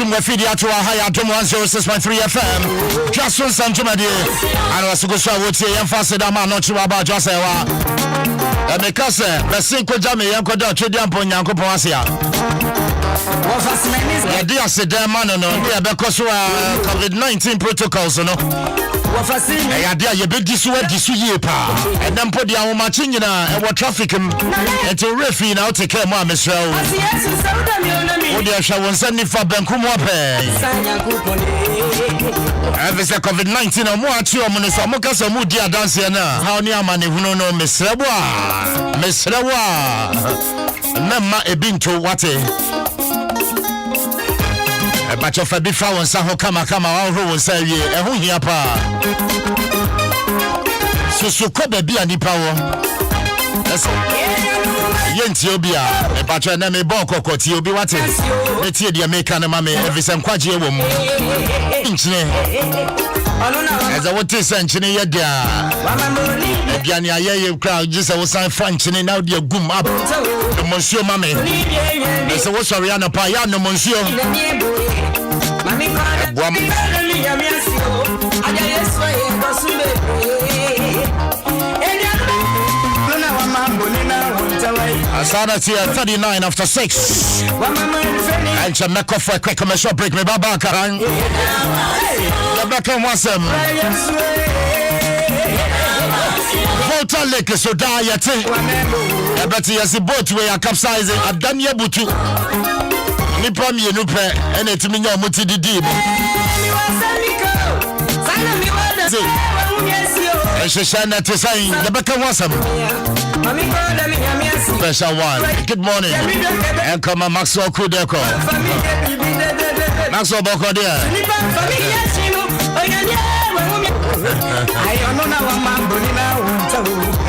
Mefidia to a higher Adom 106.3 FM. Dwaso Nsem Jumadi. And was go so what you emphasize that man not to about just say wa. Because the sinko jame yanko da twedi ampo nyanko pon asia. Ya dia se dem man no dia be koso COVID-19 protocols no. Ya dia ye be disu ye pa. And dem po dia wo machi nyina e wo traffic m. Enti refi na o take care mo amesra o. O dia sha won send for banku mo pe. Every COVID-19 o mo achi o mo no so mo ka so mo dia dance na. Ha oni amane hunu no mesra bo a. Nama ebinto wate. But of a big flower, Saho Kama, all who will say, a who here pa. So could be any power. Yentiobia, a patron name Bonko, Tiobi, what is the Tia American mammy, every some quadri woman. As I want to send China, Gania, you crowd, just I was functioning out your goom up. Monsieur Mammy, as I was Ariana Payano, Monsieur. Asana here 39 after 6. And Jamaica for a quick commercial break. Me babaka. Rebecca Wasem. Volta Lake so die yet. But he has a boat where I capsize it. I've done your butu. Nipa mi enupe ene timi nya omoti didi. Shana to say Rebecca Wasem. Special one. Good morning. And come on Maxwell Kudeko. Maxwell Boko there.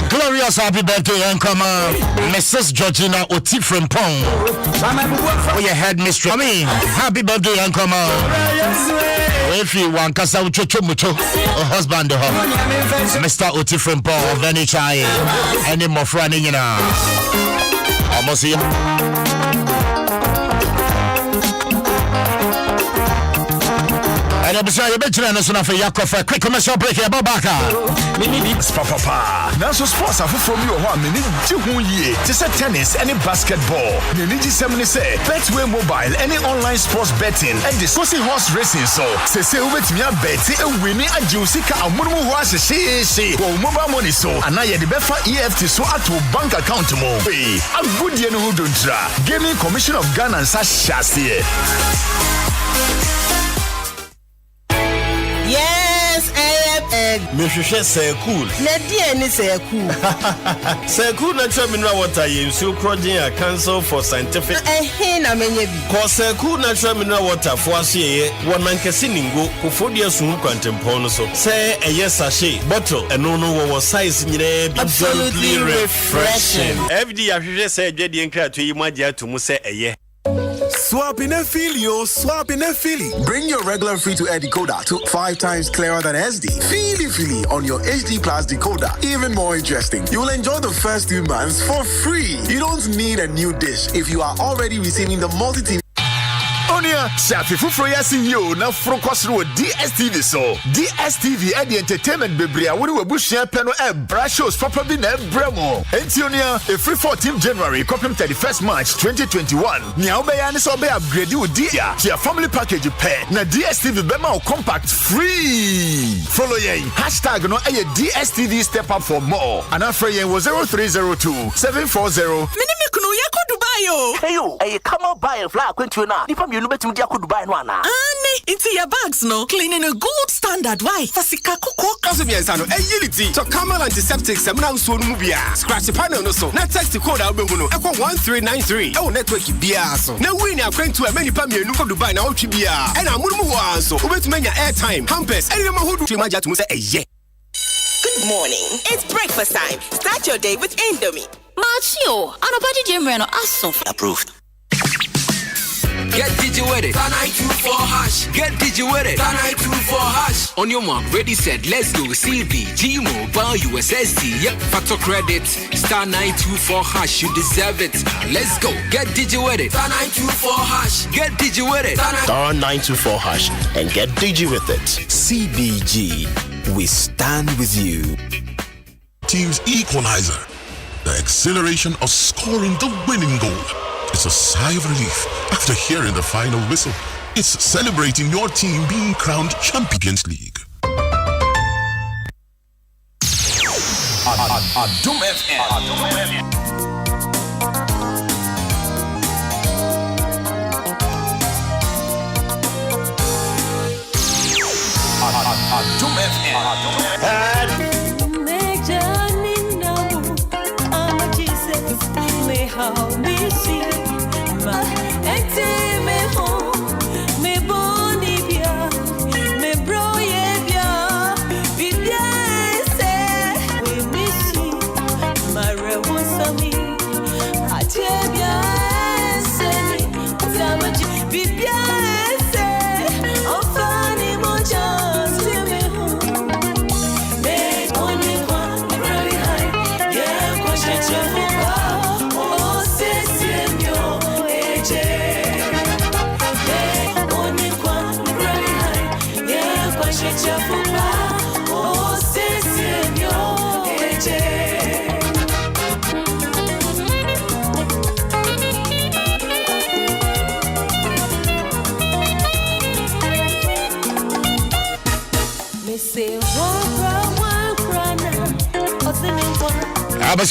Glorious happy birthday and come on Mrs. Georgina Oti from Pong. Oh you head Miss Tommy. Happy birthday and come on. If you want kasa uchocho mucho husband Mr. Oti from Pong of any child any more friend you know. Almost here. And I'm sorry, you're for Yakov for a quick commercial break here, Babaka. Papa. Now, so sports are from you. Mini 2 years. Just tennis, any basketball. You need to say, Betway Mobile, any online sports betting, and discussing horse racing. So, say, with me, Betty, a winning a Jusica, a Mumu was a she, or mobile money. So, and I had the Befa EFT so at bank account. Hey, a good year who don't try. Gaming Commission of Ghana and such chassis. Yes, Mehwehwe say cool. Na die ni say cool. Say cool natural mineral water yensu crogen a council for scientific. Na menye bi. Ko say cool natural mineral water for aseye wonankese ningo kofodie sunu kwantempon no so. Say eye sachet bottle eno no wo size nyina bi absolutely refreshing. FD ahwehwe say adwade nkra to yi magia to mu say eye. Swap in a Philly. Bring your regular free-to-air decoder to 5 times clearer than SD. Philly on your HD Plus decoder. Even more interesting, you'll enjoy the first 2 months for free. You don't need a new dish if you are already receiving the multi-TV. Onia, Shafi Fufroya Sinyo, now from Kwasro DSTV so. DSTV at the entertainment bebria, when we bush peno brush shows probably never bremo. Antonia, a free 14th January, copy 31st March 2021. Now Bayan is obey upgrade you dear. Your family package pay. Na DSTV Bema compact free. Follow ye hashtag no a DSTV step up for more. And our friend was 0302 740. Hey yo, hey come out buy a flag when you na. If I'm you betu dia ko Dubai no ana. Into your bags no. Cleaning a gold standard. Why? Fasika koko. Kaso biensa no. Unity. To Kamal antiseptic semna so no bia. Scratch the panel no so. Na text code abehu no. Ekwo 1393. E network bia so. Na win akwantu a many pa mienu ko Dubai na otwi bia. E na munumu ho anso. Obetuma nya airtime, hampers. Ene ma hodu twi maja to say eye. Good morning. It's breakfast time. Start your day with Indomie. Machio, anabadi jemreno asof approved. Get digi with it. Star 924 hash. Get digi with it. Star 924 hash. On your mark, ready, set, let's go. CBG Mobile USSD. Yep, Fato credit. Star 924 hash. You deserve it. Let's go. Get digi with it. Star 924 hash. Get digi with it. Star 924 hash and get digi with it. CBG. We stand with you. Team's equalizer. The exhilaration of scoring the winning goal. It's a sigh of relief after hearing the final whistle. It's celebrating your team being crowned Champions League. Adom FM. Adom FM.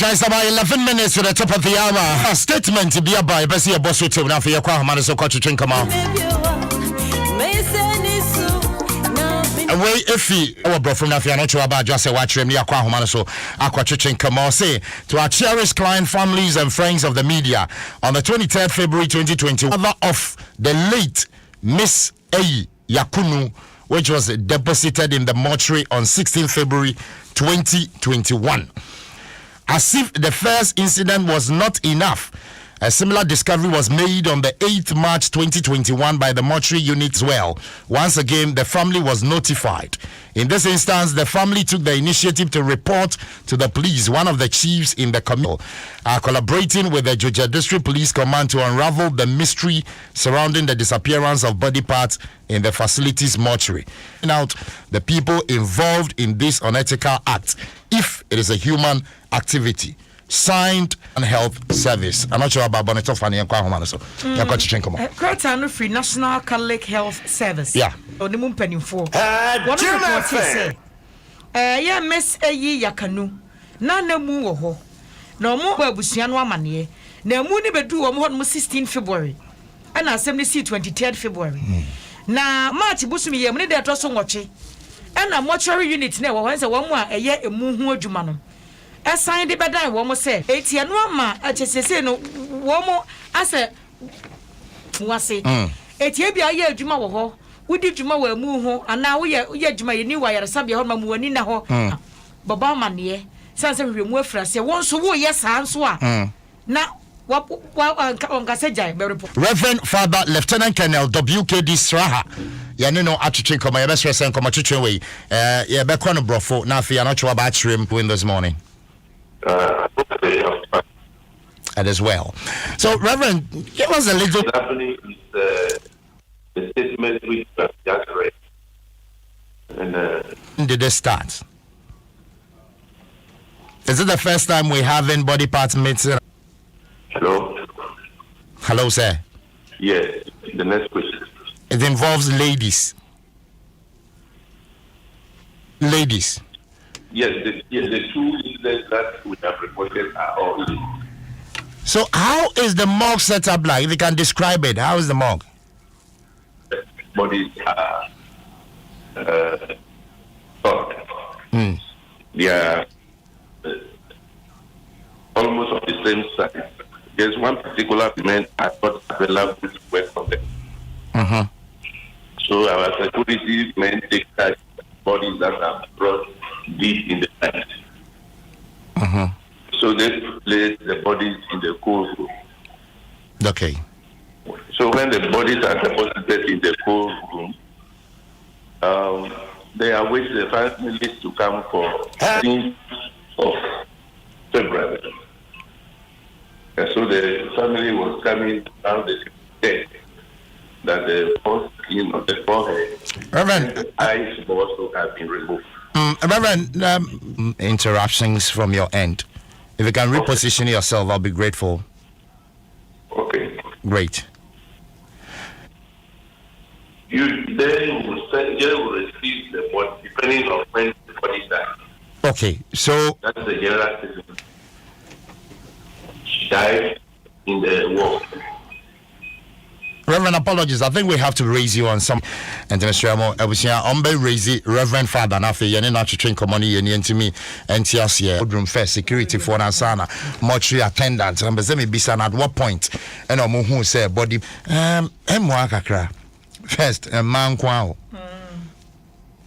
It's about 11 minutes to the top of the hour. A statement to be by Bessie Bosso to now for your Quahamanas or Coaching come out. Away if he our bro from Nafiano to about just a watch him near Quahamanas or Aquachiching come out. Say to our cherished client, families, and friends of the media on the 23rd February 2020, mother of the late Miss A. Yakunu, which was deposited in the mortuary on 16th February 2021. As if the first incident was not enough, a similar discovery was made on the 8th March 2021 by the mortuary unit as well. Once again, the family was notified. In this instance, the family took the initiative to report to the police. One of the chiefs in the community are collaborating with the Georgia District Police Command to unravel the mystery surrounding the disappearance of body parts in the facility's mortuary. Out the people involved in this unethical act, if it is a human activity. Signed and Health Service. I'm not sure about Bonito Fanny and Kwahomano. So, you've got to drink them. Cretan Free National Catholic Health Service. Yeah. On the moon penny for. What does say? Yeah, Miss A. Yakanu. Nana moo ho. No more Busiano Manie. No moon never do on 16 February. And I 23rd February. Now, March Busumi, I'm never to so much. And a mortuary unit now once a 1 more a year a moon jumano. Assigned the bad one was say, 80 and 1 ma, I just say no, one more, I said, was say, 80 be a year Juma ho, we did Juma well move ho, and now we are Juma, you knew I had a subby home, Muanina ho, Baba Manie, Sans a remove for us, once so, yes, answer. Now, what on Cassaja, Reverend Father Lieutenant Colonel WKD Sraha. Yanino Achiching come my best friend come Achiching way. Yeah, back on the brofo. Now, if you're not sure about him win this morning. And as well. So, Reverend, give us a little. What's happening is the statement which just read. And did it start? Is it the first time we having body parts meeting? Hello. Hello, sir. Yes. The next question. It involves ladies. Ladies. Yes, the two incidents that we have reported are all ladies. So how is the morgue set up like? If you can describe it, how is the morgue? Bodies are they are almost of the same size. There's one particular man I thought available to work on them. So our security men take such bodies that are brought deep in the night. So they place the bodies in the cold room. Okay. So when the bodies are deposited in the cold room, they await the families to come for 13th of February. And so the family was coming down the day that the first skin of the forehead and the eyes also have been removed. Reverend, interruptions from your end. If you can reposition yourself, I'll be grateful. Okay. Great. You will receive the body depending on when the body died. Okay, so that's the general system. She died in the war. Reverend, apologies. I think we have to raise you on some. And Mr. Amo, I was here. Raise Reverend Father. Now, for you, not to train commodity and to me. And TLC, room first security for Nasana, mortuary attendants. And Bezemi Bisan at what point? And I'm who say body. Kakra. First, man kwao.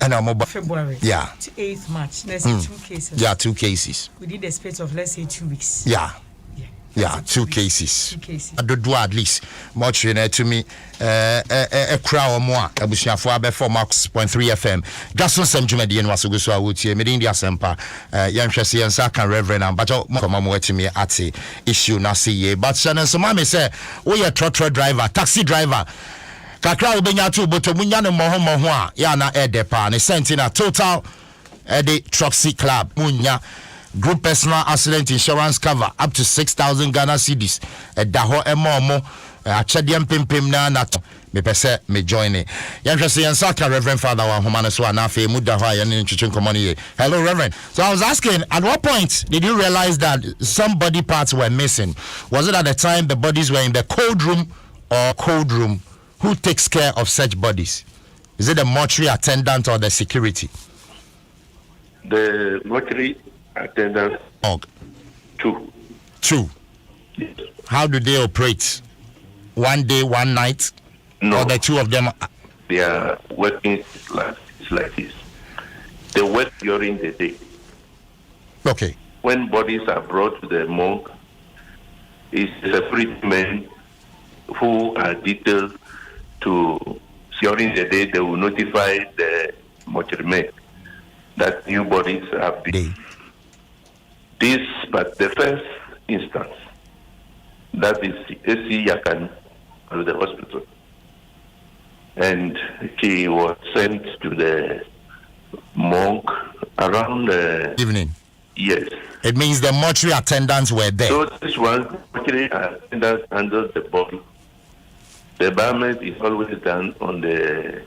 And I'm about February. Yeah. To 8th March. Let's say 2 cases. Yeah, 2 cases. We did a space of, let's say, 2 weeks. Yeah, 2 cases. 2 cases. I do at least. Much to me. A crowd or more. I wish you for 4.3 FM. Dwaso Nsem Jumedi and Waso Guswa Wuti. Kwasi Asempa. Yanshasi and Saka Reverend. But come on to me at the issue. Now see ye. But Shannon, so mommy say, we a truck driver, taxi driver. Kakra ubenya tu boto munyane moho a ya na edepa ne sentina total the Troxy Club munya group personal accident insurance cover up to 6,000 Ghana cedis daho emomo achedem pimpim na to me pese me join it yanhwese yansaka Reverend Father wa homa so na afi mu da ho ya ne ntwetwe nkomoni. Hello Reverend. So I was asking, at what point did you realize that some body parts were missing? Was it at the time the bodies were in the cold room or cold room? Who takes care of such bodies? Is it the mortuary attendant or the security? The mortuary attendant. Two. Yes. How do they operate? One day, one night? No. Or the two of them? They are working like this. They work during the day. Okay. When bodies are brought to the morgue, it's separate men who are detailed to during the day. They will notify the mortuary men that new bodies have been. But the first instance, that is AC Yakan to the hospital, and she was sent to the morgue around the evening. Yes. It means the mortuary attendants were there. So this one mortuary attendant handles the body. The embalmment is always done in the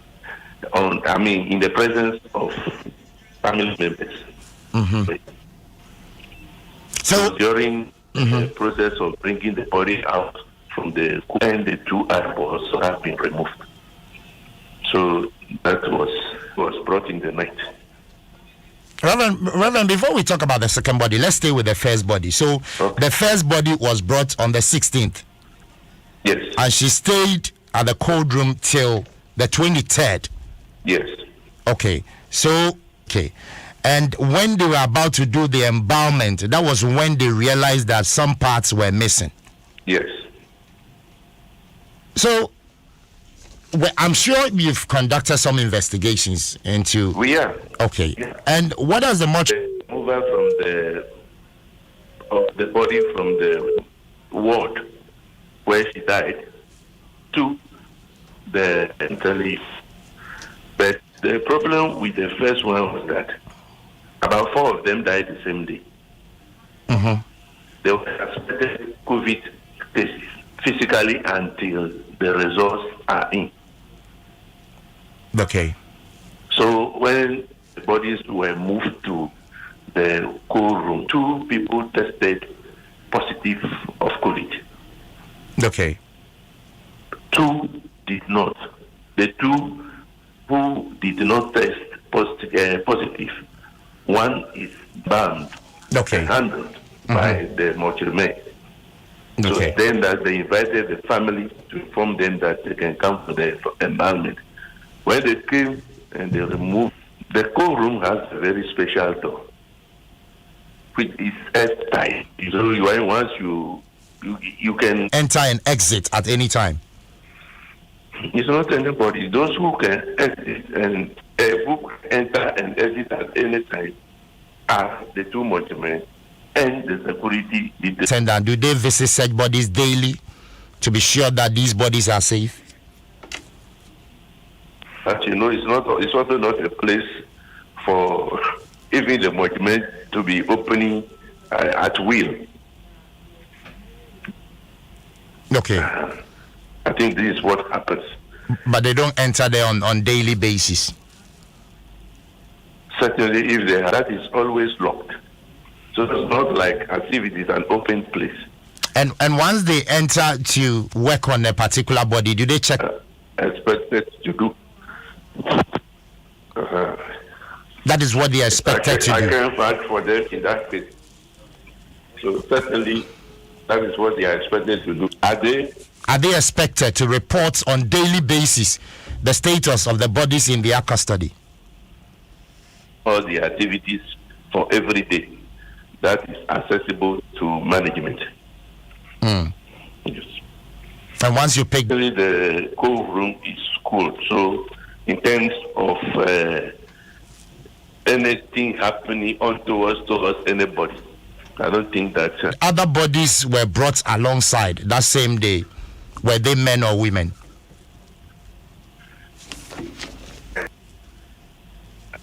presence of family members. Mm-hmm. So during the process of bringing the body out from the cool, and the two eyeballs have been removed. So that was brought in the night. Reverend, before we talk about the second body, let's stay with the first body. So the first body was brought on the 16th. Yes. And she stayed at the cold room till the 23rd. Yes. Okay. So, okay. And when they were about to do the embalmment, that was when they realized that some parts were missing. Yes. So, I'm sure you've conducted some investigations into. We are. Okay. Yeah. And what does the mover from the body from the ward where she died to the leaf. But the problem with the first one was that about 4 of them died the same day. Mm-hmm. They were suspected COVID tests physically until the results are in. Okay. So when the bodies were moved to the cold room, 2 people tested positive of COVID. Okay. 2 did not. The 2 who did not test positive, one is banned and handled by the mortuary men. Okay. So then that they invited the family to inform them that they can come for the embalmment. When they came and they removed, the cold room has a very special door, which is airtight. So once you can enter and exit at any time. It's not anybody. Those who can exit and who enter and exit at any time are the two motormen and the security details. And do they visit such bodies daily to be sure that these bodies are safe? As you know, it's also not a place for even the motormen to be opening at will. Okay. I think this is what happens. But they don't enter there on daily basis. Certainly, if they are, that is always locked. So it's not like as if it is an open place. And once they enter to work on a particular body, do they check? Expected to do. That is what they are expected to do. I can't fight for them in that case. So certainly, that is what they are expected to do. Are they expected to report on daily basis the status of the bodies in their custody? All the activities for every day that is accessible to management. Yes. And once you pick the cold room is cool. So in terms of anything happening towards anybody, I don't think that other bodies were brought alongside that same day. Were they men or women?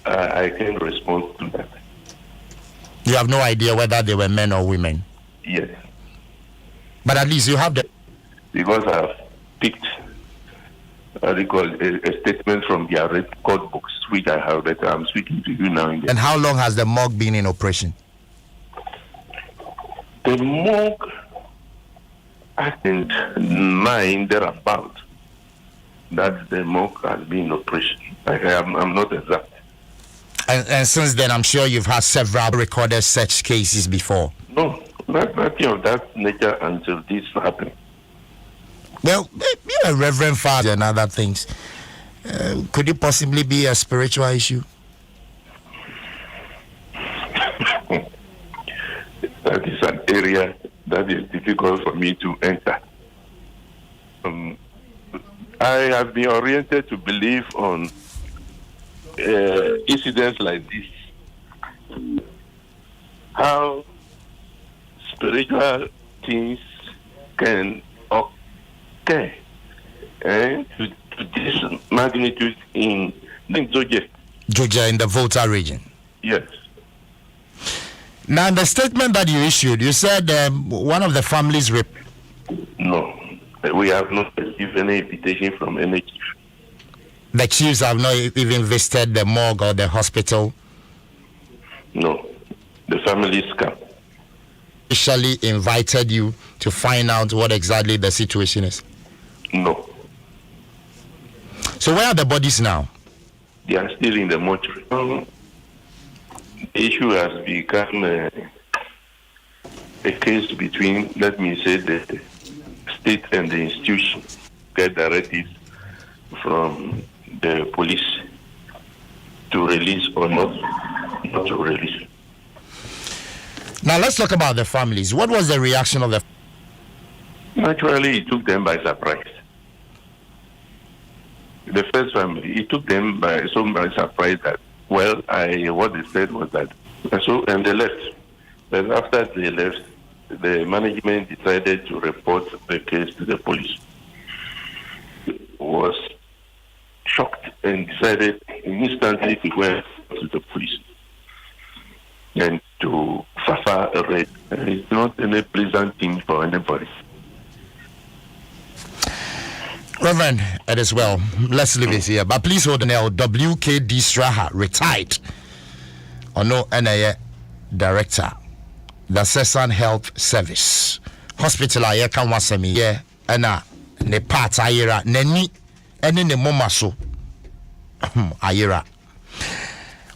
I can't respond to that. You have no idea whether they were men or women? Yes. But at least you have the... Because I have picked a statement from their record books, which I have, that I'm speaking to you now. And how long has the morgue been in operation? The morgue, I think 9 thereabout. That the morgue has been in operation. I'm not exact. And since then, I'm sure you've had several recorded such cases before. No, nothing of that nature until this happened. Well, you're a reverend father and other things. Could it possibly be a spiritual issue? That is an area that is difficult for me to enter. I have been oriented to believe on incidents like this. How spiritual things can occur to this magnitude in Georgia, in the Volta region. Yes. Now, in the statement that you issued, you said one of the families... No, we have not received any invitation from any chief. The chiefs have not even visited the morgue or the hospital? No, the families come. Officially invited you to find out what exactly the situation is? No. So where are the bodies now? They are still in the mortuary. The issue has become a case between, let me say, the state and the institution. Get directives from the police to release or not to release. Now let's talk about the families. What was the reaction of the... Naturally, it took them by surprise. The first family, it took them by so much surprise that, well, what they said was that, and they left. But after they left, the management decided to report the case to the police. Was shocked and decided instantly to go to the police and to suffer a raid. It's not any pleasant thing for anybody. Reverend, it is well. Let's leave it here. But please hold on. WKD Straha retired. Ono NAE Director, the Sessan Health Service Hospital. I can was me yeah, and ne part ayira neni ene ne moma so ayira.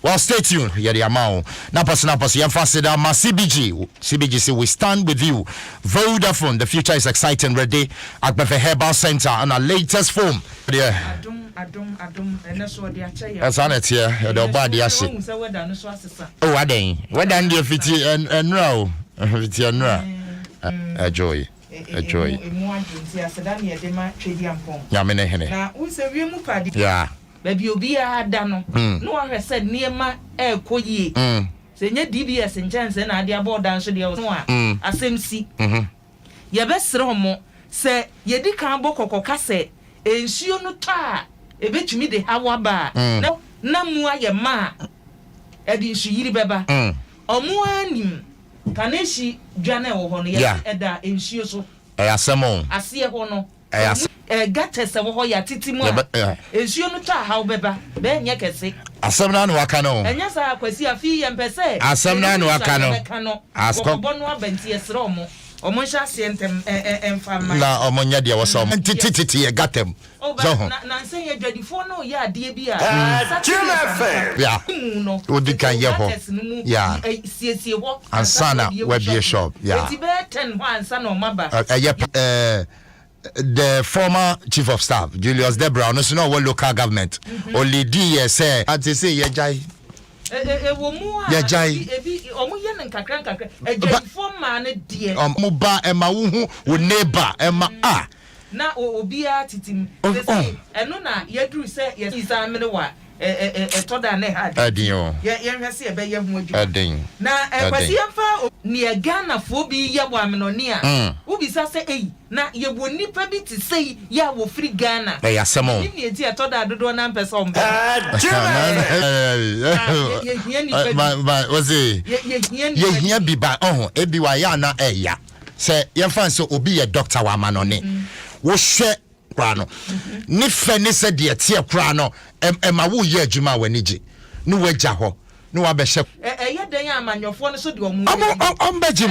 Well, stay tuned. Yeah, the amount. Napas. Yamfasida ma CBG say we stand with you. Vodafone. The future is exciting. Ready at the Herbal Center and our latest form. Yeah. Adom. That's on it here. The body as it. Oh, I didn't. What done the fiti and row? Fiti and row. Joy. enjoy emu adwenti aseda na yede ma twedi ampon ya me ne hene na wo se wie mu padi ya baby obi ada no no ahwe said niema ekoyie se nye DBS nchance na ade abodan so de no a asemsi ye besre omo se yedi kan bokoko kase ensuo no ta ebetumi de hawa ba na mu aye ma edi nsu yiri beba omo anim kaneshi dwane wo ho no ye eda ensuo so asemo ase ho no gates wo ho ya titimu ensuo no ta hawo beba be nye kese asem na no waka no enya sa Kwasi afi ye mpese asem na no waka no asko no abenti esre omo sha sientem enfama na omo nya de wo so tititi ye gatem so na nse ye dwadifo no ye ade bi a ya odi kan ye ho ya siesie ho ansana we be shop ya eti be 10 ho ansana o maba the former chief of staff Julius Debra no so what local government only die say ati say ye jai wo mu a ebi omo ye nkakra adwadifo ma ne de omo ba ema wo hu wo neighbor ema na obia titim say eno na yeduru say isa amene wa toda ne had adin ye hwese e be ye hu adwu adin na Kwasi Asempa ne Ghana fo bi ye bo amenoni a ubisa say na ye bo nipa bi ti say ya wo free Ghana ya semo ni eti toda dodo na mpese ombe was it ye hia bi ba ebi wa ya na eya say ye fan so obi ye doctor wa manoni wo hwe kra no ni fe ni se de tie kra no ema wo ye adwuma wanije ni wagya ho ni wa be hye ye den amanyofo no so de omu ombejim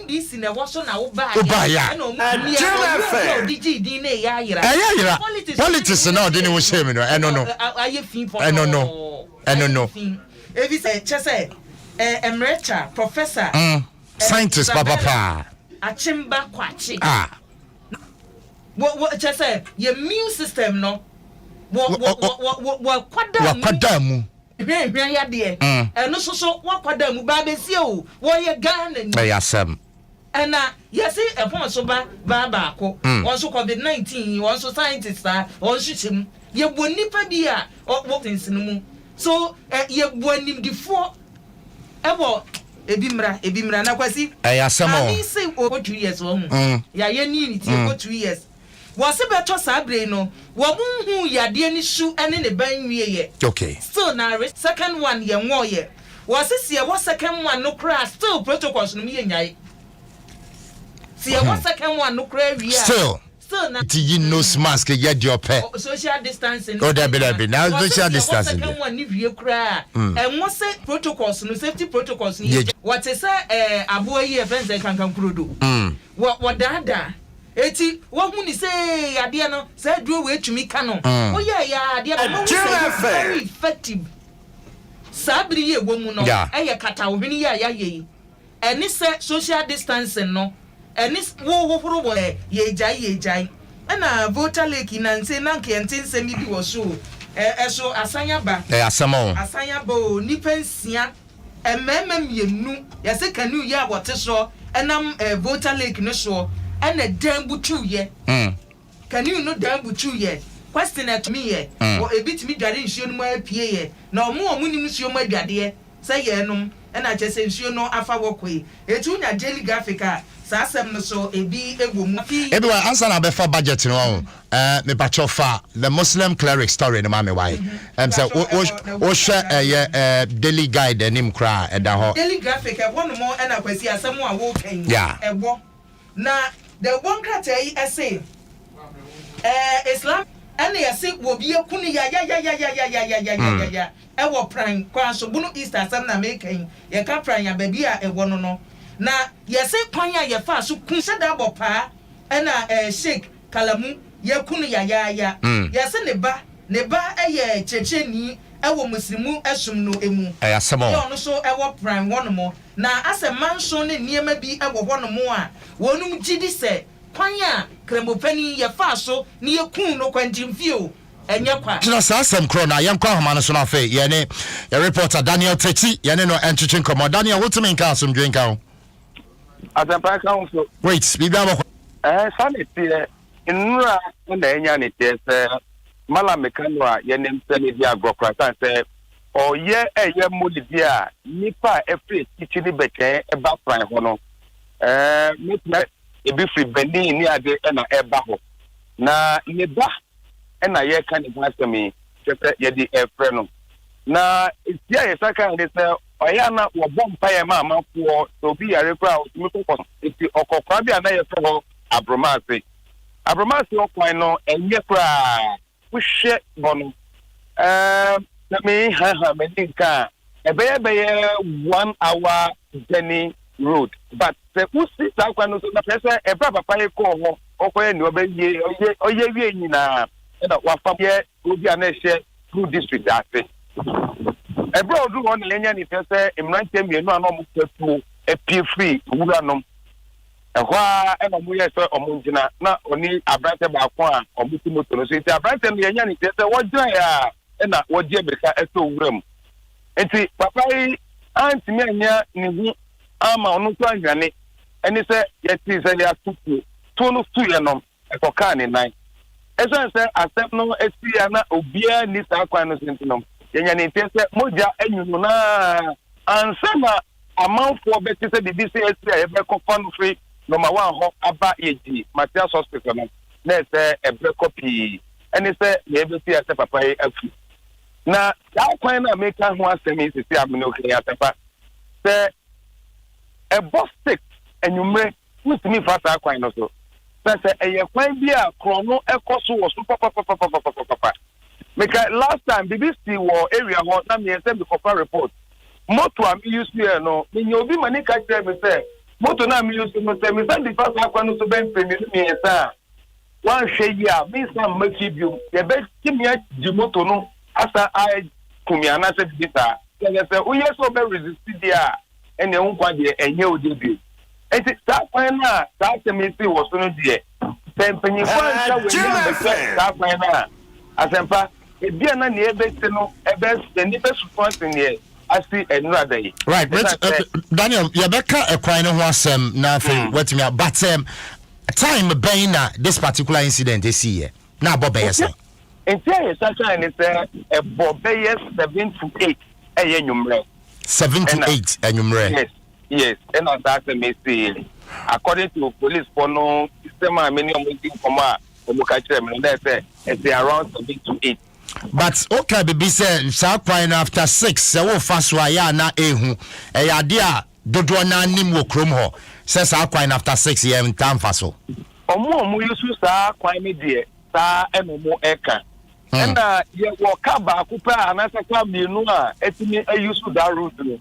NDC na wo so na wo ba ya na omu DG din na ya yira politics na odi ni wo shame no no aye fin for no evi say chese emrecha professor scientist papa achimba kwachi wo chese your immune system no wo kwada mu hwe ya de eno so wo kwada mu ba besie o wo ye Ghana ni ya sam ena yesi efon so ba ko won so COVID-19 won so scientist won so chim ye bonipa bi a wo tinsin mu so ye bonim difo ebo ebimra na Kwasi ya sam o ani say o 2 years wo ya ye ni ti o 2 years wase beto sabre no wo munhu yade ni su ene ne banwie ye okay still na second one ye nwo ye wase sie wo second one no crash still protocols no me nyai sie wo second one no crash wi still na ti nose mask ye de ope social distancing be now social distancing second one ni wie kra enwo se protocols no safety protocols ni what say abo yi e fence kankan kurodo wo dada eti wo hu ni say ade no say duro we tumi ka no wo ye ya ade no very effective sabri ye wo mu no eye kata wo hwini ya ye eni say social distancing no eni wo horo wo ye jai na voter lake na nse na nke ntense mi bi wo so so asanya ba asanya ba o nipa nsia emema mienu ya se kanu ya wote so enam voter lake no so ena dan butu ye kanu no dan butu ye question at me ye o ebitimi dware nsuo no apie ye na omo nim nsuo ma adwade ye say ye enum ena chese nsuo no afa wokwe etu nya daily graphic a sasem no so ebi egbomu ebi wa answer na be for budget no me pacho fa the Muslim cleric story no ma me why say o share daily guide enim kra eda ho daily graphic e wonu mo ena Kwasi asem a wo kan ebo na the one criteria essay Islam and they say will be a kuni ya e wo pran kwa so bunu Easter sam na making ye ka pran ya baby a e wono no na ye say kwan ya ye fa so kun se da bopa e na Sheikh Kalamu ye kuni ya ye say ne ba ye checheni e wo muslimu esum no emu e asemo yo no so e wo pran wono mo na ase manso ne niema bi e wo wono mo a wonum gidi se kwanya kremopani ye fa so ne ye kun no kwantimfio enye kwa tuna sa asem kro na ye nkwa homa no so na fe ye ne ye reporter Daniel Teti ye ne no enchichi nkomo Daniel wotumi nka asomdwe nka ho Asempa ka ho so wait bibia mo sanity nra na enya ne tese mala mekanwa ye nem se ne dia grokrata se oye eye molibia nipa efre kitchen beke eba fran ho no metna ebi free benin ni ade na eba ho na ne ba na ye kan ne asemi tese ye di efre no na tia ye saka ne se oya na wo bompa ye ma amafo so bi yare kra o tumi kokon eti okokwa bia na ye so abromase okwan no enye kra puhye bono na me ha me dinka ebeye 1 hour journey road but se usi ta kwan no so na pese ebra papa ye ko ho okoye ni obeye oye wie nyina na wafa ye obi anehye through district ase ebra odu ho na enya ni pese emrante mienu ano mo pepu epie free wuranom ehwa ena mu yeso omunjina na oni abrante ba kwa a omuti moto no so iti abrante no yenya ni pese wodran ya ena wodi amerika eto wuram enti papa yi anti me anya ni hu ama onu to anwane eni se yeti se ya tupu to no stu ye no ekoka ni nan eso se asem no esi ya na obia ni sa kwan no sentino yenya ni pese moja enyunu na ansama amanfo beti se bibisi esi ya ebe kokon free number 1 ho aba yeji Matias hospital no na se ebre copy eni se ye beti ase papa yi afu na ya kwan na make ho asemi sisi abno ke ya papa se e bostic enyumre mutimi fata kwan no so se eye kwan bi a krono ekoso wo so papa make last time BBC wo area ho na me se be copy report moto am use here no me obi mani ka tell me say moto na me use no say me send the fast akwa so ben pe me esa wan hwe yi a me sam maki biom ye be kimia di moto no asa I kumia na se bita ye say o yes o be resist dia ene nkwa de enye odi bi enti ta kwan na ta se me si wo so no de penpanyi kwan ta we ni ta kwan na asempa ebia na ne ebe se no ebe se ni be support ne asi enrada yi right Daniel yabeka ekwan no ho asem na afi watimi but time ben na this particular incident is here na bobe say entire sasa ni say e bobe 7 to 8 eye nyumre 7 to 8 enyumre yes and on that me say according to police for no system many of them come ka kire me na say it's around 7 to 8. But okay, baby say sa kwan after 6 se wo fa so aya na ehu e ya de a dodo na nim wo krom ho se sa kwan after 6 ye ntam fa so omo yusu sa kwan me de sa enomo eka ena ye wo ka ba ku pa na se kwa mienu a etimi ayusu da road no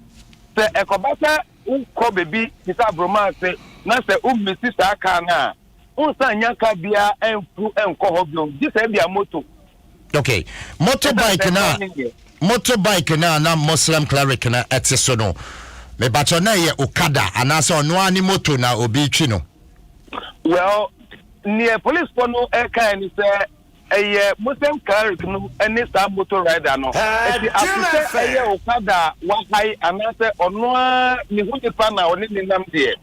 se ekobata unko baby bisa bromance na se ummisi sa ka na unsa nya ka bia enfu enko ho biom di se bia moto. Okay, motorbike na Muslim cleric na etiso no. Me bacho na ye okada anase ono ani moto na obi twi no. Well, near police for no eka ni say eye Muslim cleric no any sa motor rider no. Eti afite eye okada wa hai anase ono ni huje pa na oni ni nam de.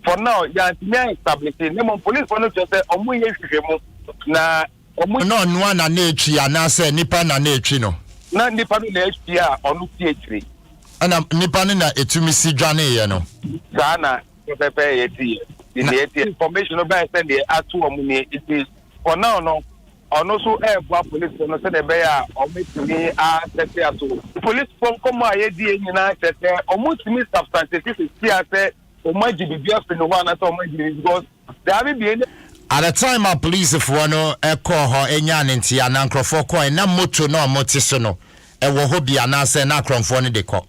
For now, ya me establish the police for no just say omo ye hwehwemu na no no na etwi anase nipa na etwi no na nipa no na etwi a onu ti etwi ana nipa no na etumi si dwane ye no sana pepe yeti the information about send the atu omuni it is for now no ono so airport police no say the be a omitimi a tete ato police phone come aye die nyina tete omutimi substantive si ase omaji bibia fe no wana to omaji because there have been at the time our police for no call her enya nti ana nkrofo coin na moto no moti so no e wo ho bia na se na kromfo ne de ko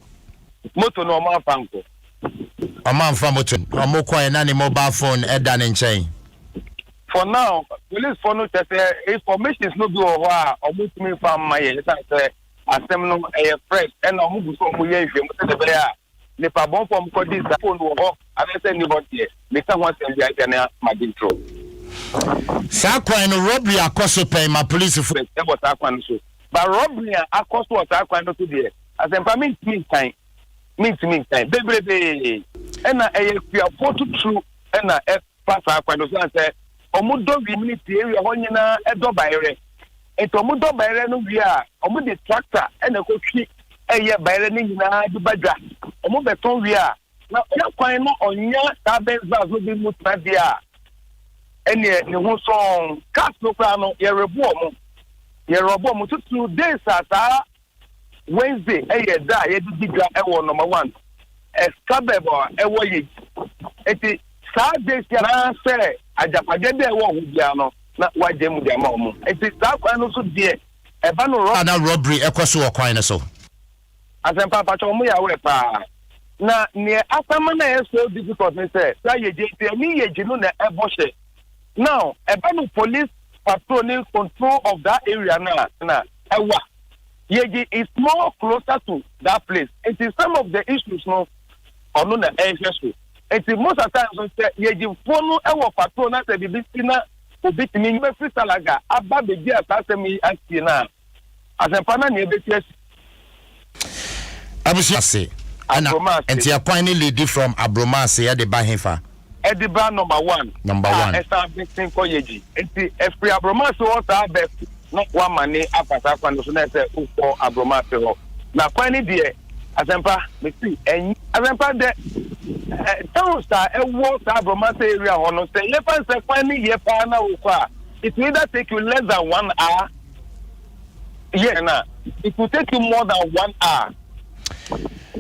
moto no ma fanko o ma fa moto o mo coin na ni mobile phone e da ne nchen for now police for no tete information is no be o ho o mutimi fa maye say asem no e fresh and o mu bu so mo ye hwe mo se de be a ne pa bon form ko dis phone wo ho ave se ni ho tie me ka ho asem bia na magintro sa kwan no robbery akoso pay my police for e bo sa kwan so but robbery akoso sa kwan no to there Asempa mean time bebrebe ena eye fia photo true ena pasa kwando so say omudo community area ho nyina edo bayre eto omudo bayre no wi a omude tractor ena ko twi eye bayre ni nyina di badwa omu beton wi a na yakwan no onya ta benza so bi mutadia ene ne ho so cars no kra no ye rebu omu tutu days ata Wednesday eye da ye diga ewo number 1 escabebo ewo ye eti saa days ya na se ajapade de ewo hu bia no na waje mu dia ma omu eti saa kwan no so die eba no robbery ekoso okwan no so Asempa pacho mu ya we pa na ne asama na e so difficult me say sa ye je ni ye jinu na eboshe now eba no police patrolling control of that area na ewa Yeji is more closer to that place. It is some of the issues no ono na ehweso. It is most of the times say yeji fonu ewo patrol na say bibisi na obitimi me fitalaga aba beji asemi asina. Asempa na ne ebeti Abusi ana enti akwan ni lady from Abromase ya de bahefa. Ediba number 1. Number 1. Establishing for yeji. Enti every Abromase water best no one money apasa kwando so na say uko Abromase ho na kwani de Asempa me see en Asempa de town star ewo sa Abromase area ho no say ye fan say kwani ye pa na uko it will either take you less than 1 hour na it will take you more than 1 hour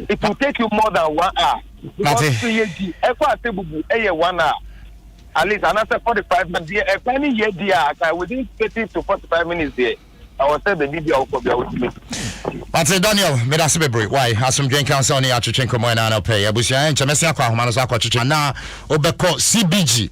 it will take you more than 1 hour because ye di e kwa tebubu e ye 1 hour at least another 45 minutes here. Any year there, within 30 to 45 minutes there, I will say the video will be with me. But Daniel, me da se bebre. Why? Has some drink council on ya chichenko mo na pay. Abusia enche mesia kwa humano so akwa chichen na obeko CBG.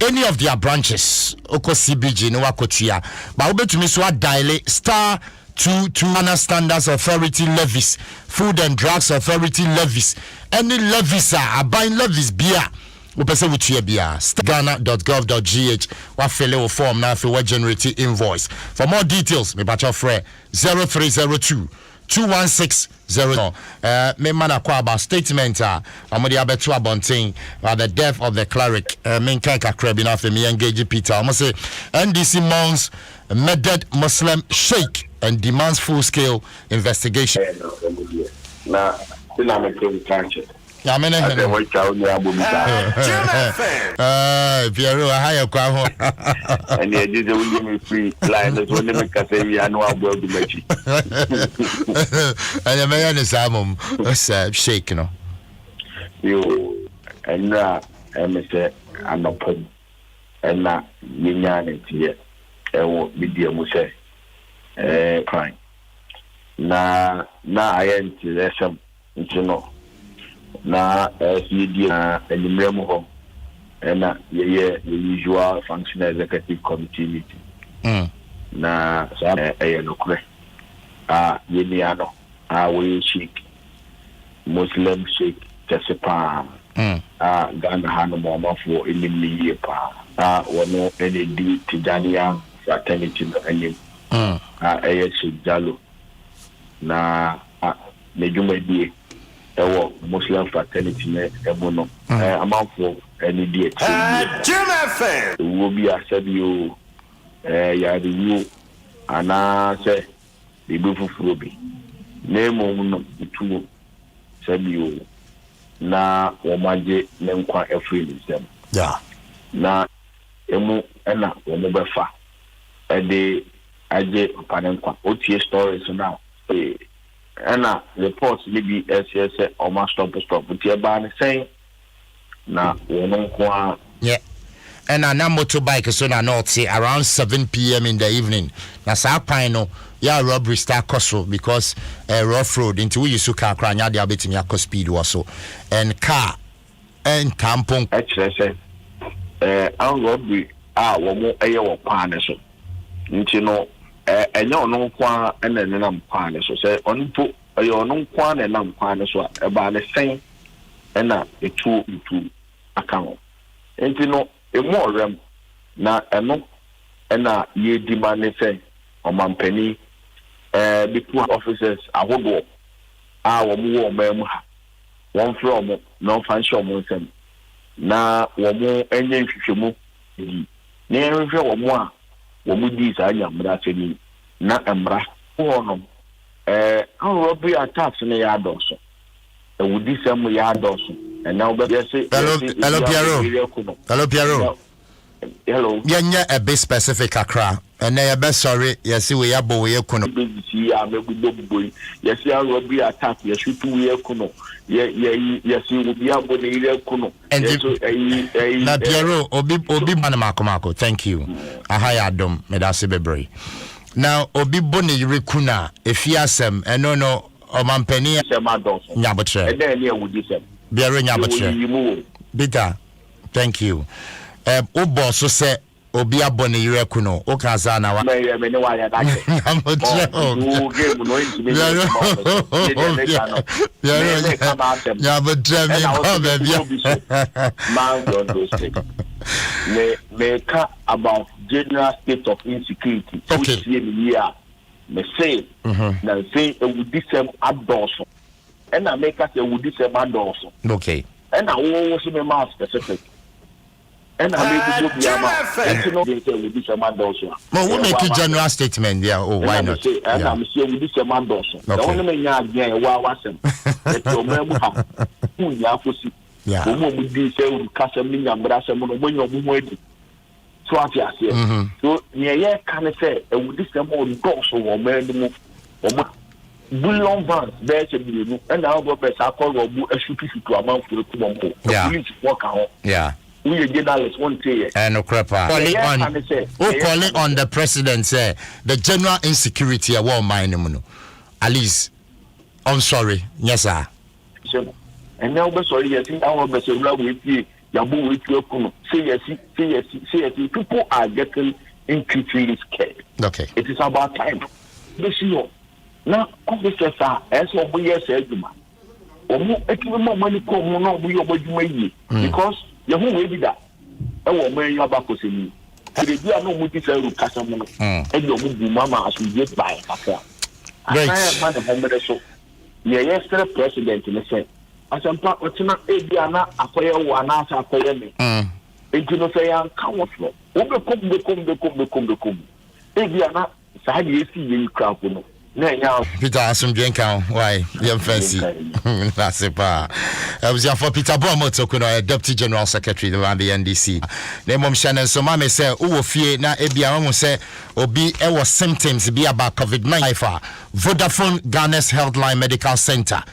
Any of their branches, oko CBG no wakotia. But obetumi so dial star 2 Standards Authority levies, Food and Drugs Authority levies. Any levies are buying levies beer. Upese wuchie bia ghana.gov.gh wa fill form na fi wa generate invoice. For more details me bacha frɛ 0302 2160 me mana kwa about statement amodi abeto abonten the death of the cleric men kai kakra bi na fe me engage Peter almo say NDC mounts murdered Muslim sheikh and demands full scale investigation na sina me ke Yamene hene we cha oni abomita Piero haya kwa ho and ye did we me free line that when me ka say we anu abo du machi and me ya ne samum shake no yo and na me say anopom and na yinya ne tie e wo bidia mu say crime na ayenti lesem ntino na SED na enyimremu ho na ye usual functional executive committee meeting na sa nokre ye ni ano we sheik Muslim sheik Tesepa Ghana hanu momafo enimni pa wono ND Tijania fraternity no enim sheik Jalo na nejumedie ewo Muslim fraternity ne ebono amafo any die Jim FM will be asabio ya review ana se bibu furobi nemo no itu sabio na womaje ne nkwa efree nsem na emu na womo befa ede aje panenkwa otie stories now na reports maybe SS or stop tie ba ne say na wono kwa and na motorbike so na not say around 7 p.m. in the evening na sa kwan no ya robbery start koso because rough road into we su car kra nya dia betimi akọ speed was so and car and tampon say an robbery wo mo wo kwan ne so nti no enye ono kwa ene nam kwan ne so say onpo ono kwa ne nam kwan ne so e ba ne sen ena etu akawo enti no emu rem na eno ena ye di mane say omampani bipu officers ahodo wo mo wo mem ha won from no function mo nsem na wɔn enye nhwehwɛmu yi na nhwehwɛ wɔn a wɔn di saa nyamra sɛni na mmra hɔ no robbery attacks ne ya dɔso ewudi sɛm ya dɔso ɛna wɔbɛyɛ hello Piero hello yenya a bit specific akra and na be sorry yes we abo we kuno BBC a mebuboboy yes ya robbery attack yes shoot we kuno yes we be abo ne ire kuno na Piero obi manamako thank you ahaya Adom medase bebre now obi bone ire kuna efiasem eno no omampani nyabotre and then ewudi sɛm Piero nyabotre bita thank you obo so say obi abone yire kuno o kan za na wa me ne wa ya da ke o game no inti me ya but me come man don't do stick me ka about general state of insecurity okay here me say na say e would disem adorso and na make us e would disem adorso okay and na wo so me ma specific and I make we make a general statement, yeah. Oh, why not? And I'm saying with this man also. The only man ya wasn't. Yeah. With this Casamina Brasam when you're so I say. So yeah, can I say with this more dogs or man Bullon vans, there's a million, and I'll go best. I call a shoot to a month for the Kumbo. Yeah. Walk out. Yeah. We journalists won't say and no crapper. Calling on the president say the general insecurity of war mine at least I'm sorry, yes sir. And now be sorry, I think our best with you, Yabu with your kuno. Say yes, people are getting increasingly scared. Okay. It is about time. This year. Now officers are as what we said man. More money come no we because you who be that. I will marry your back to me. If you are no multi-cell customer, and your mama as we get by. I am man of home so. Yesterday, president in the Senate. Asempa, what's not Adiana, acquire one answer, acquire me. And you know, say, I'm comfortable. Come. Adiana, Sadi, you crowd. Peter Asumjenka, why? Young fancy. That's it. I was for Peter Bomoto, Deputy General Secretary of the NDC. Name Shannon, so Mamma say, oh, fear na Ebiamo say, Obi, was symptoms be about COVID-19. Vodafone Ghana's Healthline Medical Center.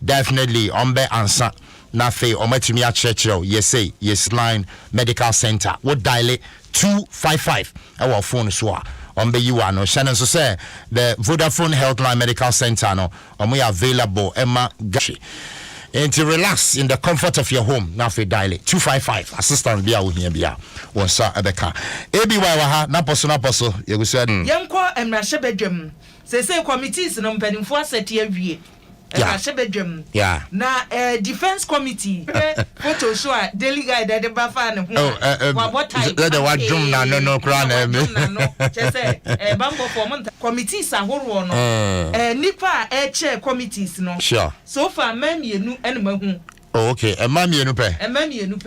Definitely, Ombe Ansa. Nafe, Ometumia Churchill, yes, line medical center. What dial 255? Our phone swore. On the no Shannon so say the Vodafone Healthline Medical Center no we available Emma Gashi. And to relax in the comfort of your home, now for dial 255 assistant bia wo hia bia won sa ebeka ebi wa ha na poso you go say yenko emrahye bedwam say committees no mpanimfo asete awie yeah. Na defense committee photo show daily guide the bafa ne ho what type the wadrum na no kra na me say bambo for month committees ahoro no nipa chair committees no sure so far mamienu ene mahu oh okay mamienu pe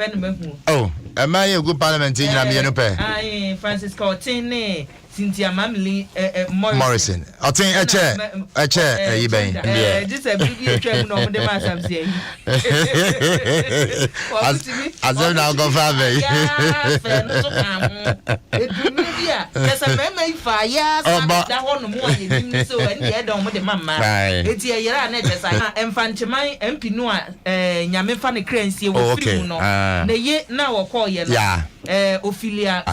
ne mahu oh amaye go parliament nyina mienu pe ai Francis Cortin Cynthia Mamili Morrison. I think a chair, you bang. This a big train on the mass I'm saying. As though now go family. There's a memory fire. That one more so and the other with the mamma. It's a year and Infantimai MP Noah, Yamifani Crancy. Okay. The year now call you. Yeah. Ophelia.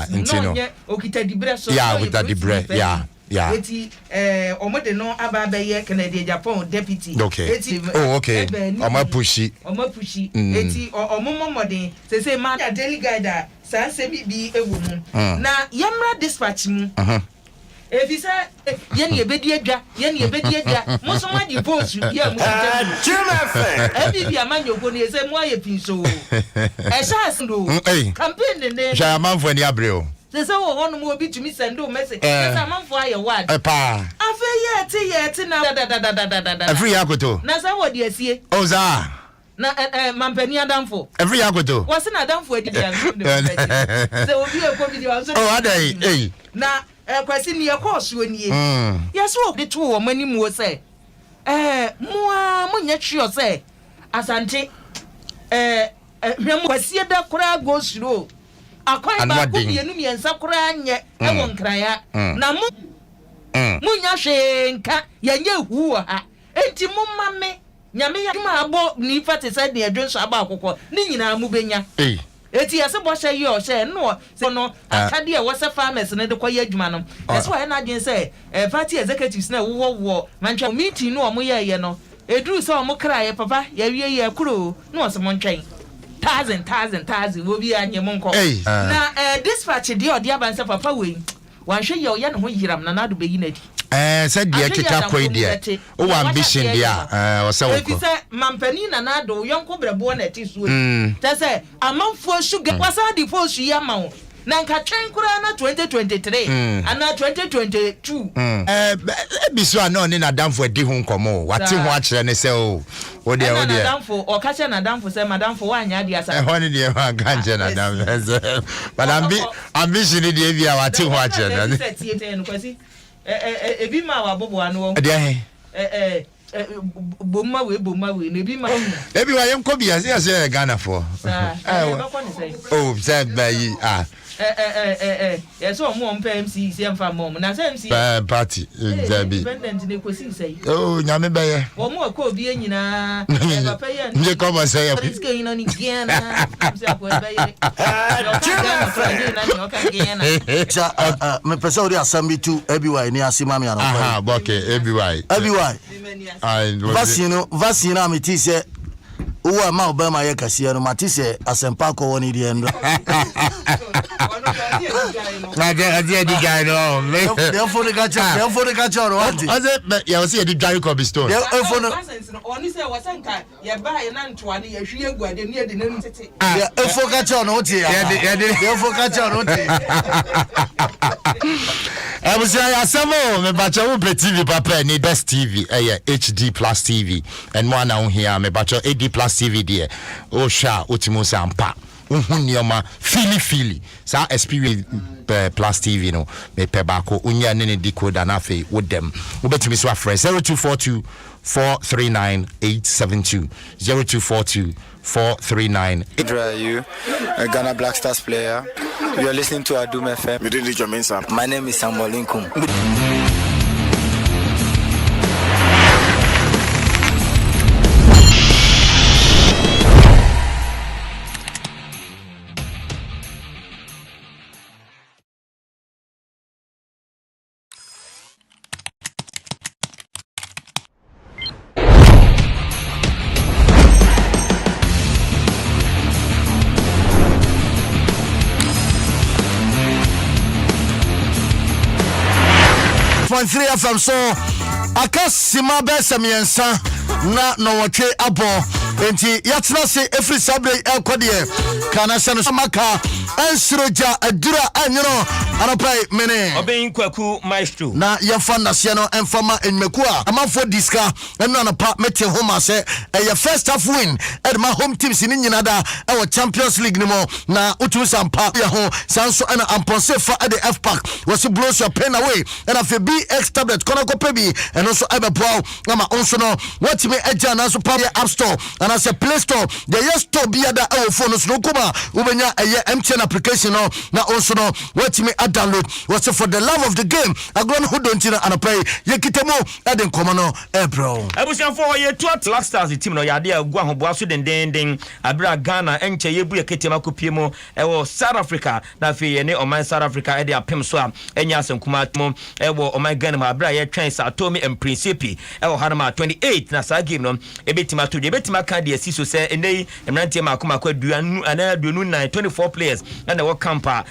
Okita di breso. Yeah, with that bread. Yeah. Eti omode no ababaye Canadian Japan deputy. Okay. Oh, okay. Omo pushi. Eti omomodin say man daily guide san se bi ewu mu. Na yamra dispatch mu. If you say yen ye bedi adwa mo so ma di vote ya mu e bi amanyo go ne say mo aye pinso e sha ndo campaign ne sha manfo ni abreo say wo hono mo bi tumi send o message say manfo aye word pa afa ye ti na every yakoto na say wo de asie o za na mampani adamfo every agodo what's na adamfo edi ya so obi e ko video so oh adai na Kwasi ni e course oni yes wo de to wo mani mu say mo nya twio say asante hwem Kwasi da kura go slow akwan ba ko bienu miensa kura nye e won kraya na mo nya hwe nka ya nya hu ha enti mo mame nyame ya ma abo ni fate say de adwenso aba akokọ ni nyina mu benya eti yase bo hye yo hye no so no akade e wose farmers ne de koye adwuma no that's why na dwen say party executives na wo mantwa meeting no omo ye no eduru so omo kra ye papa ya wie ye kuro no so mo ntwen 1000 wo bi anye mo nko na dispatch de odi abanse papa we wan hye ye o ye no ho yiram na nado be yinadi said the kika koi dia o ambition dia o se wo ko mampani na nado yonko brebo na ti so ta say amanfo sugar wasa di fo su ya ma wo na nka twen kura na 2023 ana 2022 biso ana ni na damfo edi ho nkomo wate ho a kire ne se o de na damfo o ka che na damfo se madamfo wa anya dia sa ho ni de wa ka che na damfo but ambition dia bia wate ho a kire na ebi ma wa bobo anu wo bomma we ebi ma ebi wa yenko bia se Ghana for oh say bayi yes o mo MC se mfa mom na se MC party zabi independent ne ko si sei oh nyame baye wo mo ko bi enyina papa ye nje ko ba say risk you no ni Ghana se ko baye me pesa ori assembly to everywhere ni asima me ana aha okay everywhere vaccine am ti se uwa ma obama ye kasiya no mati se Asempa ko woni di endo na de di guy no me de for the catcher what ya o se di dry copy stone de for no oni se wasanka ye ba ye na ntoane ye hwe aguade ne de nanu tete de for catcher no ti ya de for catcher no ti Kwasi Asempa me bacha wo TV papa ni best TV HD plus TV and one now here me bacha AD plus TV there o sha otimo sampa uhunioma fili sa experience plus TV no me pe bako unya ne decoder na fe with them ubetimi so afre 0242 439 872 0242 439 you a Ghana Black Stars player. You are listening to Adom FM. My name is Samuel Lincoln. .3 FM so akasima besamiensa na no wotwe abo enti yatena se every Saturday ekode kana se no maka ensroja adura anyro anopai mene oben kwaku maestro na yefa nase no enfama enmeku a amafo diska eno anapa mete home ase e first half win at my home teams ni nyina da e Champions League ni mo na utu sampa ya ho sanso ana amponse fa at the F Park was blows your pen away and afi BX tablet kono ko pebi and also ebepao ama onso no what me eja na so pa App Store and as a Play Store the yes store bia da e phone so kuma ubenya e MTN application no na also no what me download was for the love of the game agron who don't you and pray yekitemo eden komo no bro abusian for ye two Black Stars team no yade agua ho boaso den abra Ghana enche yebu yekitema kopiemo e South Africa na fe ye ne oman South Africa e de apem so a enya asenkuma mo e oman Ghana ma abra ye twen sa Atomi en Principe e Hanama 28 na sa game no e betima to betima kan de asiso se enei emrantie makoma kwa duanu ana duanu 24 players na wo campa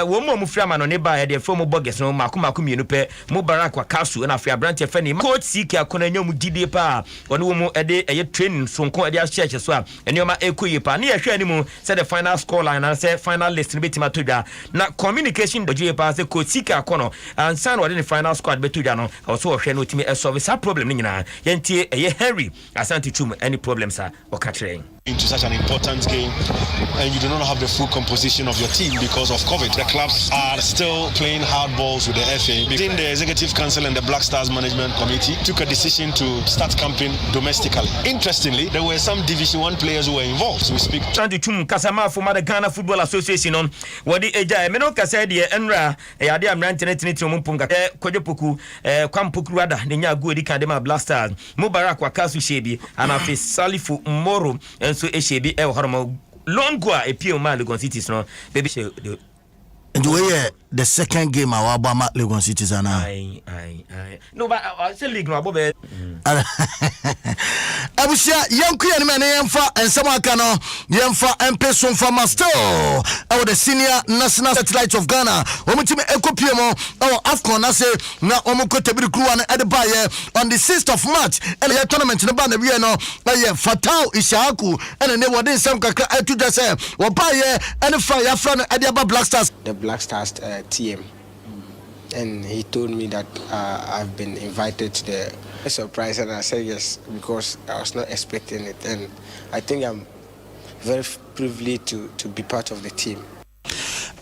wo mo friama no ne ba ye de from boges no makoma mienu pe Mubarak wa Kasu na afia branche fe ni coach Siki akona nyom didi pa woni wo mu e de ye training sonko e de ahyeche so a enioma ekoyi pa na ye hwe ani mu se the final score line na se final list ni betima to dwa na communication doje pa se coach Siki akono ansan wo de final squad beto dwa no also wo hwe no timi e solve sa problem ni nyina yentie ye Henry Asante Chum any problems are or catching into such an important game and you do not have the full composition of your team because of COVID. The clubs are still playing hard balls with the FA. Within the Executive Council and the Black Stars Management Committee took a decision to start camping domestically. Interestingly, there were some Division 1 players who were involved. So we speak. Kasama from the Ghana Football Association on what the Eja Meno Kasedi Enra Yadi Amrantinity Mumpunga Kojopuku Kwampuku Rada Ninya Gudi Kadema Black Stars Mubarak Wakasu Shebi and Afi Salifu Moro and so Eshebi El Hormo Longwa a Pio Maligon Cities no baby. And the way the second game our Obama Legon Cities are now. No, but I say league no Bobe. Abusia yanku ya nimene yemfa ensema kano yemfa empeso from master our the senior national satellite of Ghana omutime ekopiemo our AFCON na say na omukotebi crew na edebaye on the 6th of March and the tournament no ba na wie no Fatau Ishaku and ne wode nsem kakra etuja say wo baye and fa ya fra no ediaba Black Stars the Black Stars team and he told me that I've been invited to the surprise and I said yes because I was not expecting it and I think I'm very privileged to be part of the team.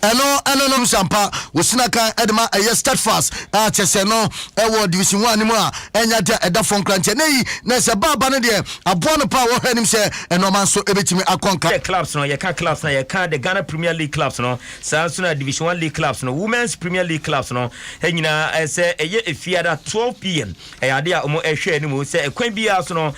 Eno Nsem wosinaka edema start fast chese no ewo division 1 ni mu a enya da eda fon kranche nei na se baba no de abo no pa wo hwanim se eno man so ebetimi akonka the clubs no ye ka clubs na ye ka the Ghana Premier League clubs no Sansuna Division 1 League clubs no Women's Premier League clubs no enyina se eye efiada 12 pm ade a omo ehwe ni mu se ekwan bia so no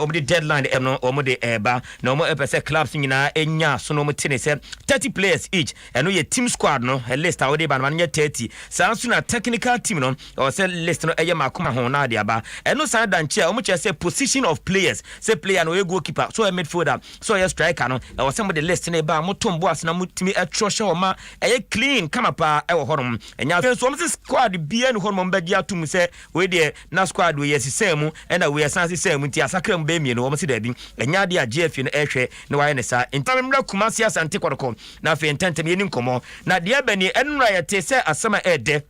omo de deadline no omo de eba na omo epese clubs nyina enya so no omo tene se 30 players each eno ye team squad no a list a wode ban man nye 30 Sansuna technical team no or say list no eye makoma ho na de aba eno san danche omo che say position of players say player no e goalkeeper so a midfielder so a striker no or some of the list na ba motom boas na mutimi etroshe o ma eye clean kama pa e wo horom enya so omo squad bia no horom bagi atum say we de na squad we yesisemu ena we sanse semu ti asakram ba mi no omo se da bi enya de a GF no ehwe na wa ye ne sa entamra Kwasi Asante Kodoko na fe ententem ye ni nkomo na de abani enra yete se asema ede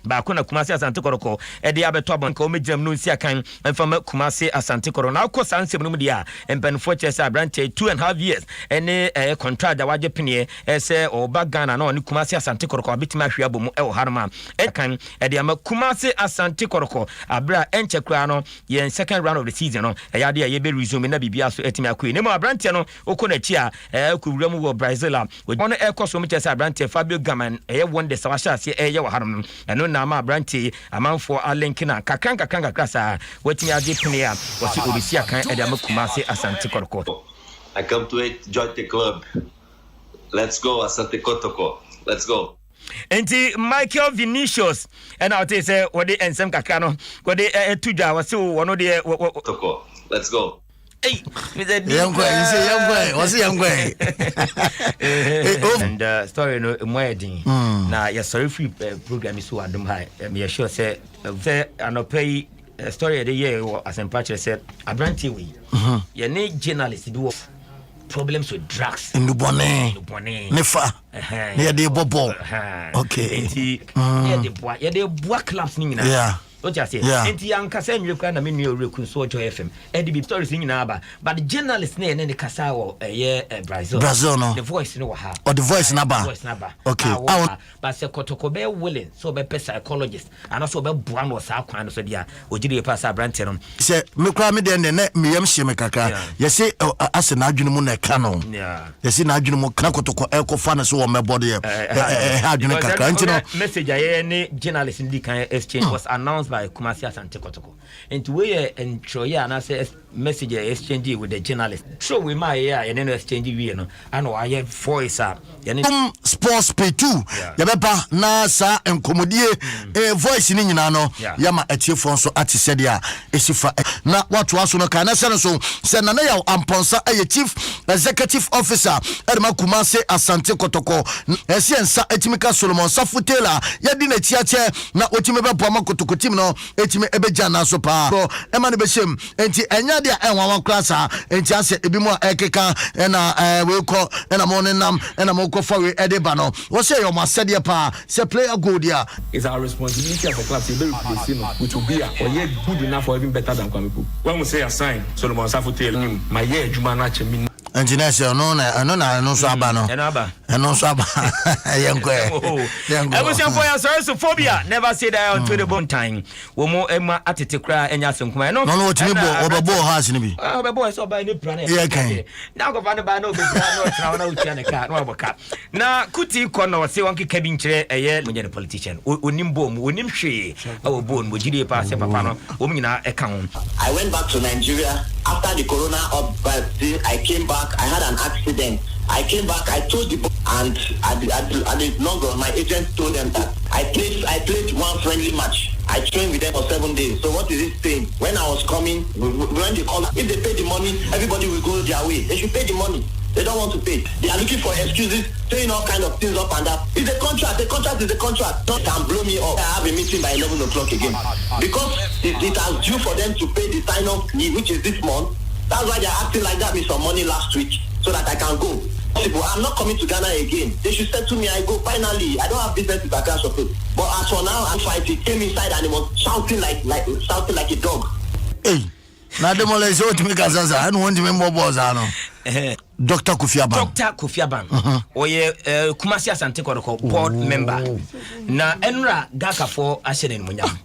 ba ko na Kwasi Asante Kodoko ede abeto abon ka o mejam no nsi akan emfama Kwasi Asante Kodoko na ko sansem no mu dia empanfo chese abrante 2.5 years ene contract da waje penie ese oba Ghana na oni Kwasi Asante Kodoko abitima hwe abomu e wo harma ekan ede ama Kwasi Asante Kodoko abra enche kra no ye second round of the season no eyade ye be resume na bibia so etimi akoi ne mo abrante no okona chi a kuwura mu wo Brazil a ono ekoso mu chese abrante Fabio Gaman wonde sawasha se ye wo harma eno na ma branti amanfo alenkina kakran sa wetimi age penia wasi obisia kan ede am Kwasi Asante Kodoko. I come to join the club. Let's go Asante Kodoko. Let's go. Enti Michael Vinicius and out say what the ensem kakra no what the tuja wasi wono de Kodoko. Let's go. Hey, young boy, what's young boy? And story no wedding. Na ya sorry free program is so Adom high. Me sure say anopay story the year Asempa said Abranti we. Ya ne journalist do problems with drugs. Ndubone. Nefa. Ne de bobo. Okay. Enti ya de boa clubs ni nyina. Yeah. What you say? Enti anka say nwekwa na me nua rekun so Joy FM. Edi stories ni nyina aba. But the journalist ne the kasa wo Brazil. Brazil no. The voice no ha. Or the voice na ba. Okay. But say Kotoko be willing so be psychologist and also be boa no sa kwan so dia ogire pass abrante no. Say me kwa me de ne me yam hye me kaka. Ye say ase na adwene mu na ka no. Yeah. Ye say na adwene mu kana Kotoko ekofa na so wo mebode ye. Adwene kaka. Enti no message aye ni journalist ndi kan exchange was announced by Kwasi Asante Kodoko. And we enjoy and I say message exchange with the journalist. So we might and then exchange we no. I know I have voice sports pay 2. Yabeba na sa enkomodie voice ni nyina no. Yama etiefo so ati sedia esifa na watu aso no kana se no so se na ya amponsa chief executive officer Edma Kwasi Asante Kodoko. Esiensa etimika Solomon Safutela yadi na tiache na otime bebo Kotoko team no etime ebeja na so pa so ema ne beshem enti enya dia enwa klasa enti ase ebi mu ekeka na we ko na mo nenam na mo ko fa we edeba no wo say your masede pa say player go dia. It's our responsibility as a club to be replace him which will be or yet good enough or even better than Kwame. When we say assign Solomon Safutela my year juma na chemi engineer say no so aba no eno so aba yenkwe ebusian for your sorry phobia never say that on to the bone time wo mo ema atete kra enya asenkuma no no otimi bo obebo house ni bi obebo so ba ni plan yeah kan na go ba no ba no be no tra na utia ne ka no aboka na kuti ko no se won keka bi nkire eye munye politician onimbo mu onim hwe awo bon mo gidi pa se papa no wo nyina e ka ho. I went back to Nigeria after the corona outbreak. I came back, I had an accident. I came back, I told the and at the long run, my agent told them that I played one friendly match. I trained with them for 7 days. So what is it saying? When I was coming, when they call, if they pay the money, everybody will go their way. They should pay the money. They don't want to pay. They are looking for excuses, saying all kind of things up and down. It's a contract. The contract is a contract. Don't can blow me up. I have a meeting by 11 o'clock again. Because it has due for them to pay the sign-off fee, which is this month. That's why they're acting like that with some money last week, so that I can go. I'm not coming to Ghana again. They should say to me, I go finally. I don't have business with Accra Shopping. But as for now, I'm fighting. Came inside and he was shouting like a dog. Hey. Na demole so to make azaza I don't want to remember boss ano Dr. Kwasi Asempa oye Kumasi Asante Kodoko board member na enra Gaka for ashene munyam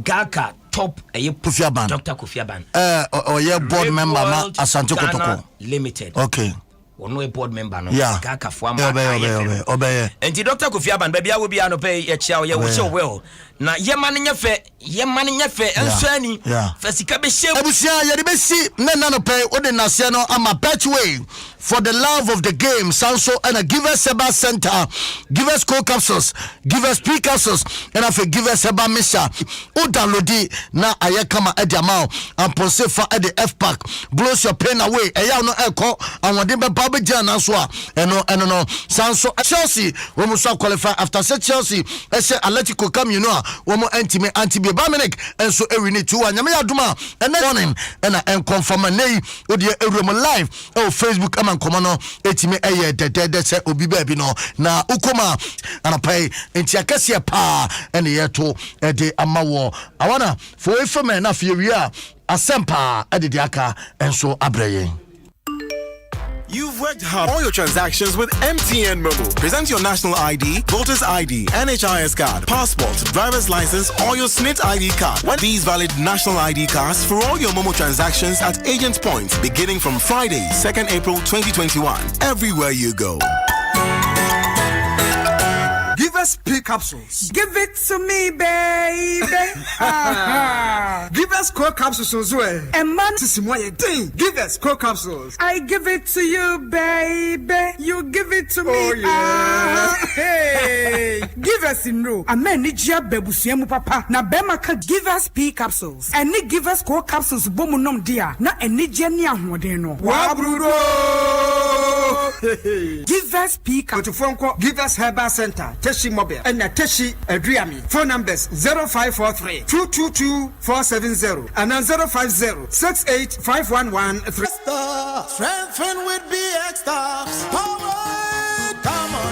Gaka top Kwasi Asempa Dr. Kwasi Asempa oye board member ma Asante Kodoko limited okay ono board member no Gaka for ama obey enti Dr. Kwasi Asempa baby awo bia no pay ye chia ye wo show well na yemane nyefe ensani fasika be shem ebusia ye de besi na no pay ode nase no ama pathway for the love of the game Sanso and a give us Seba Center, give us co capsules, give us pre capsules, and I give us Seba Misha. O download na ayekama ediamao and posefa at the F pack blows your pain away. Eya no echo and what dembe babe jana swa no Sanso Chelsea we must qualify after say Chelsea say Atletico come you know we mo anti Baminik and so every need 2 and yame aduma and then morning and I confirm nay odi Eurome live Facebook komano etime eye dedede se obi baabi no na ukoma anapai enti akase pa ene yeto ede amawo awana for efeme na fiewia Asempa ede aka enso abreye. You've worked hard. All your transactions with MTN Momo. Present your national ID, voter's ID, NHIS card, passport, driver's license, or your SNIT ID card. When these valid national ID cards for all your Momo transactions at agent points beginning from Friday, 2nd April 2021. Everywhere you go. Give us P capsules. Give it to me, baby. Give us core capsules as well. And man, give us core capsules. I give it to you, baby. You give it to me. Oh, yeah. Hey. Give us in row. A man need your bebusiemu papa. Na bemaka give us P capsules. And ni give us core capsules. Bomunom dia. Na eni jenia huadeno. Wabrudo. Give us P capsules. Give us Herbal Center. Teshi Mobile and Teshi Adriami. Phone numbers 0543 222 470 and 050 68511 Strengthen with BX stars.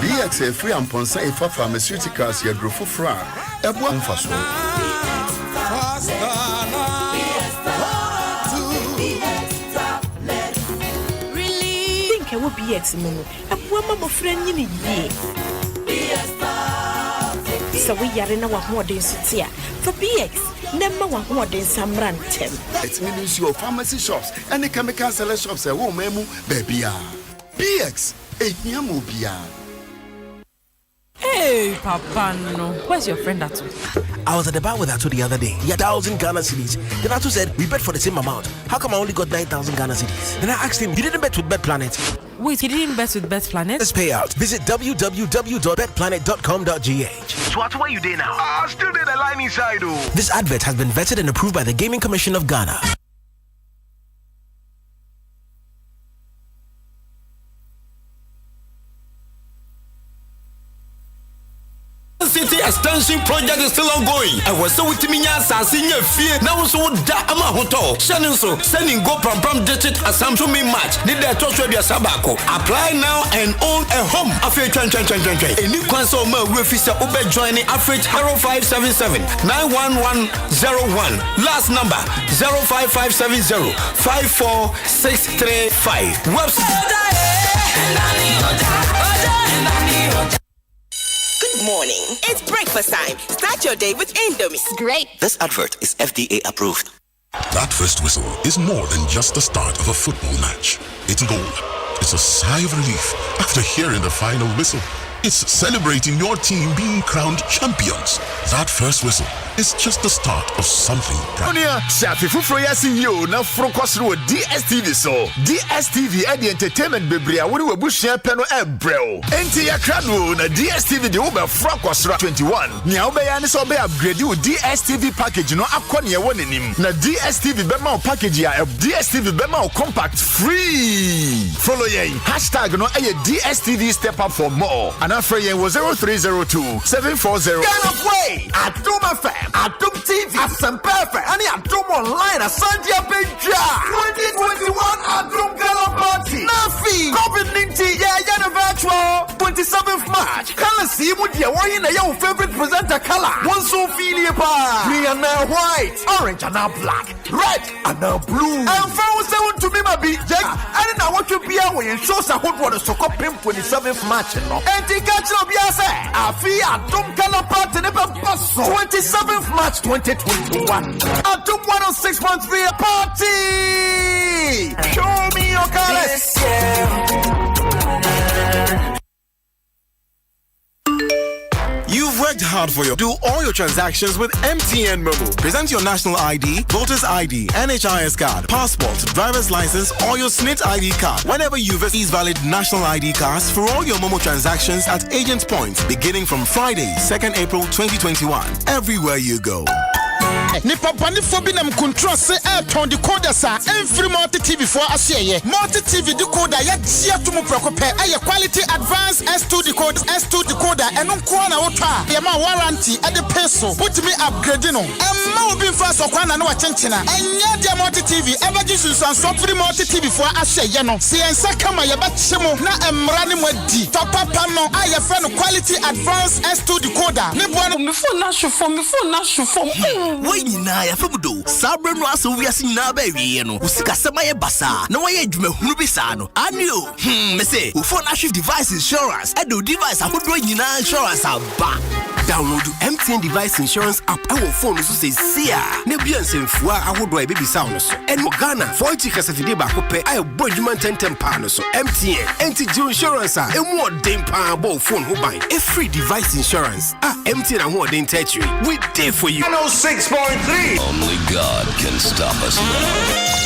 BX a free and ponsa a pharmaceuticals ya growth fra. Ebwa mfaso. Really? Think I will BX mono. Ebwa mama friend ni ye. So we are in our modern city for BX. Never one modern some rantem. It means your pharmacy shops and the chemical seller shops a woman, baby. BX, a Yamubia. Hey, Papa, no. Where's your friend Atu? I was at the bar with Atu the other day. He had 1,000 Ghana cedis. Then Atu said, we bet for the same amount. How come I only got 9,000 Ghana cedis? Then I asked him, he didn't bet with Bet Planet. Wait, he didn't bet with Bet Planet? Let's pay out. Visit www.betplanet.com.gh. So what were you doing now? Still did a line inside, though. This advert has been vetted and approved by the Gaming Commission of Ghana. City Extension Project is still ongoing. I was so with me, Sasinya Fear. Now, so da Ama Hotel. Shannon so sending go from digit Assam to me match. Need their touch with your Sabako. Apply now and own a home. After a new console, Refisa Ube joining Afrit 0577 91101. Last number 05570 54635. Website. Good morning. It's breakfast time. Start your day with Indomie. Great. This advert is FDA approved. That first whistle is more than just the start of a football match. It's goal. It's a sigh of relief after hearing the final whistle. It's celebrating your team being crowned champions. That first whistle is just the start of something bright. Shafifu Froyasi yo na frokosro DSTV so. DSTV at the entertainment bebria wuri webushia peno ebrel. Enti ya krado na DSTV de ube frokosro 21. Nya ube ya nisa ube upgrade u DSTV package no akwane ya wonenim. Na DSTV bema o package ya DSTV bema o compact free. Follow ye. Hashtag no aye DSTV step up for more. Anafreye was 0302 740. Get away! Adom FM, Adom TV, Asempa FM, and Adom Online, Sandia Benja. 2021 Adom Gala Party. Nafi, COVID-19, yeah, virtual. 27th March. Color see what you're wearing your favorite presenter color. One so feel pa. Green and now white, orange and now black, red and now blue. And found someone to me, my big jack. And I want to be away and show some hot water so cop him 27th March. And the catch up, yes, I feel Adom Gala Party never pass. 27th March 2021. Adom 106.3 party. Show me your colors. You've worked hard for do all your transactions with MTN Momo. Present your national ID, voter's ID, NHIS card, passport, driver's license, or your SNIT ID card. Whenever you visit these valid national ID cards for all your Momo transactions at agent points beginning from Friday, 2nd April 2021. Everywhere you go. Nipa bani fobi nam control say airton decoder sa every multi TV for aseye multi TV decoder ya tia to mu prekope aye quality advanced S2 decoder eno ko na wotwa ya ma warranty e de peso put me upgrade no emma obi mfa so kwa na wa chenchena enya dia multi TV ebaji sunsan so free multi TV for aseye no se ensa kama ya ba chemo na emra ne mwadi papa no aye fe no quality advanced S2 decoder ne bo no me phone na shufo Nyina ya febudo sabre no aso wiase nyina ba wiye no usika sema ye basa na waye adwumahunu bi sa no anio me say wo phone shift device insurance edo device akodo nyina insurance aba download MTN device insurance app e phone so say sia na bia nsemfua akodo e bebi sound so en Ghana 40 kasafide ba ko pe ayo bodwuma 10 pa no so MTN anti-Jew insurance a emu odem pa bo phone ho ban e free device insurance MTN and what they touch you. We did for you. 106.3. Only God can stop us now.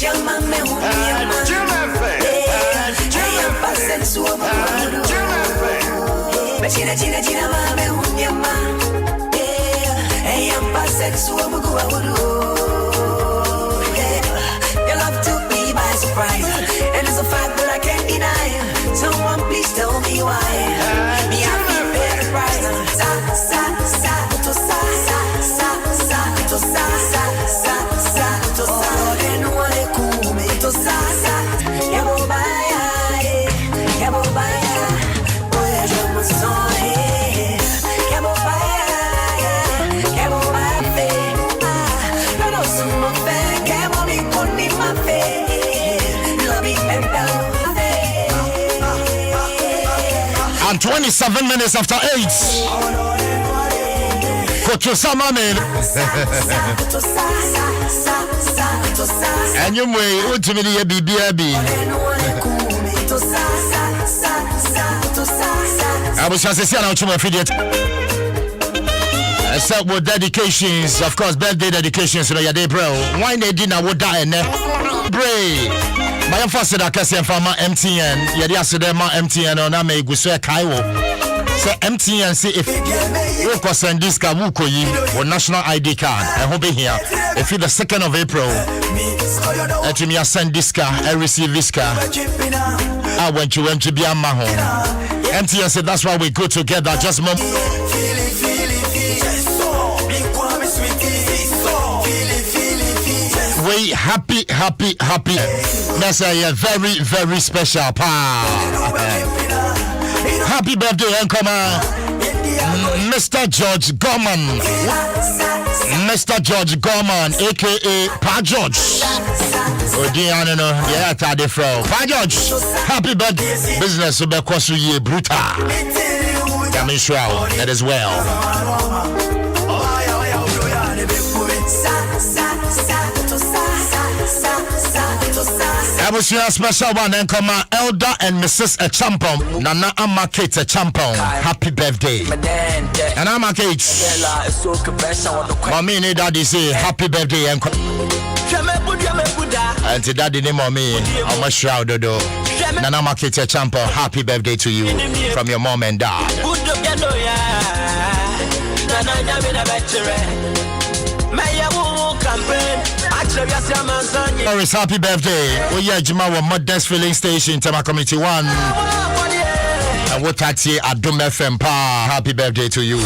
China mame hunyama hey I'm passing so I'm your love took me by surprise and it's a fact that I can't deny. Someone please tell me why me I feel very price And 27 minutes after 8. Coach Osama and you may ultimately be BB. I was just saying out to my affiliate. Except with dedications, of course, birthday dedications to your day, bro. Why they didn't would die in there? Bray. My first that I can say from my MTN. Yeah, they are my MTN on I may go so Kaiwo. Say MTN say if you can send this card, or national ID card, I hope here. If it's the 2nd of April, let me send this card, I receive this card. I went to be a maho. MTN said that's why we go together. Just mom. We happy. That's a very, very special pa. Happy birthday, Uncle Mr. George Gorman. Mr. George Gorman, aka Pa George. Odiano no, yeah, tade fro. Pa George, happy birthday. Business will be kwasu ye brutal. Coming sure that as well. I was your special one and come Elder and Mrs. Asempa. Nana Amakate Asempa. Happy birthday. And Amakate. Mommy and daddy say happy birthday and to daddy name on me. I'm a shroud do. Nana Amakate Asempa. Happy birthday to you from your mom and dad. Morris, happy birthday. Oh yeah, Jima wa Modest Filling Station, Tema Community 1. And what I say, Adom FM pa. Happy birthday to you.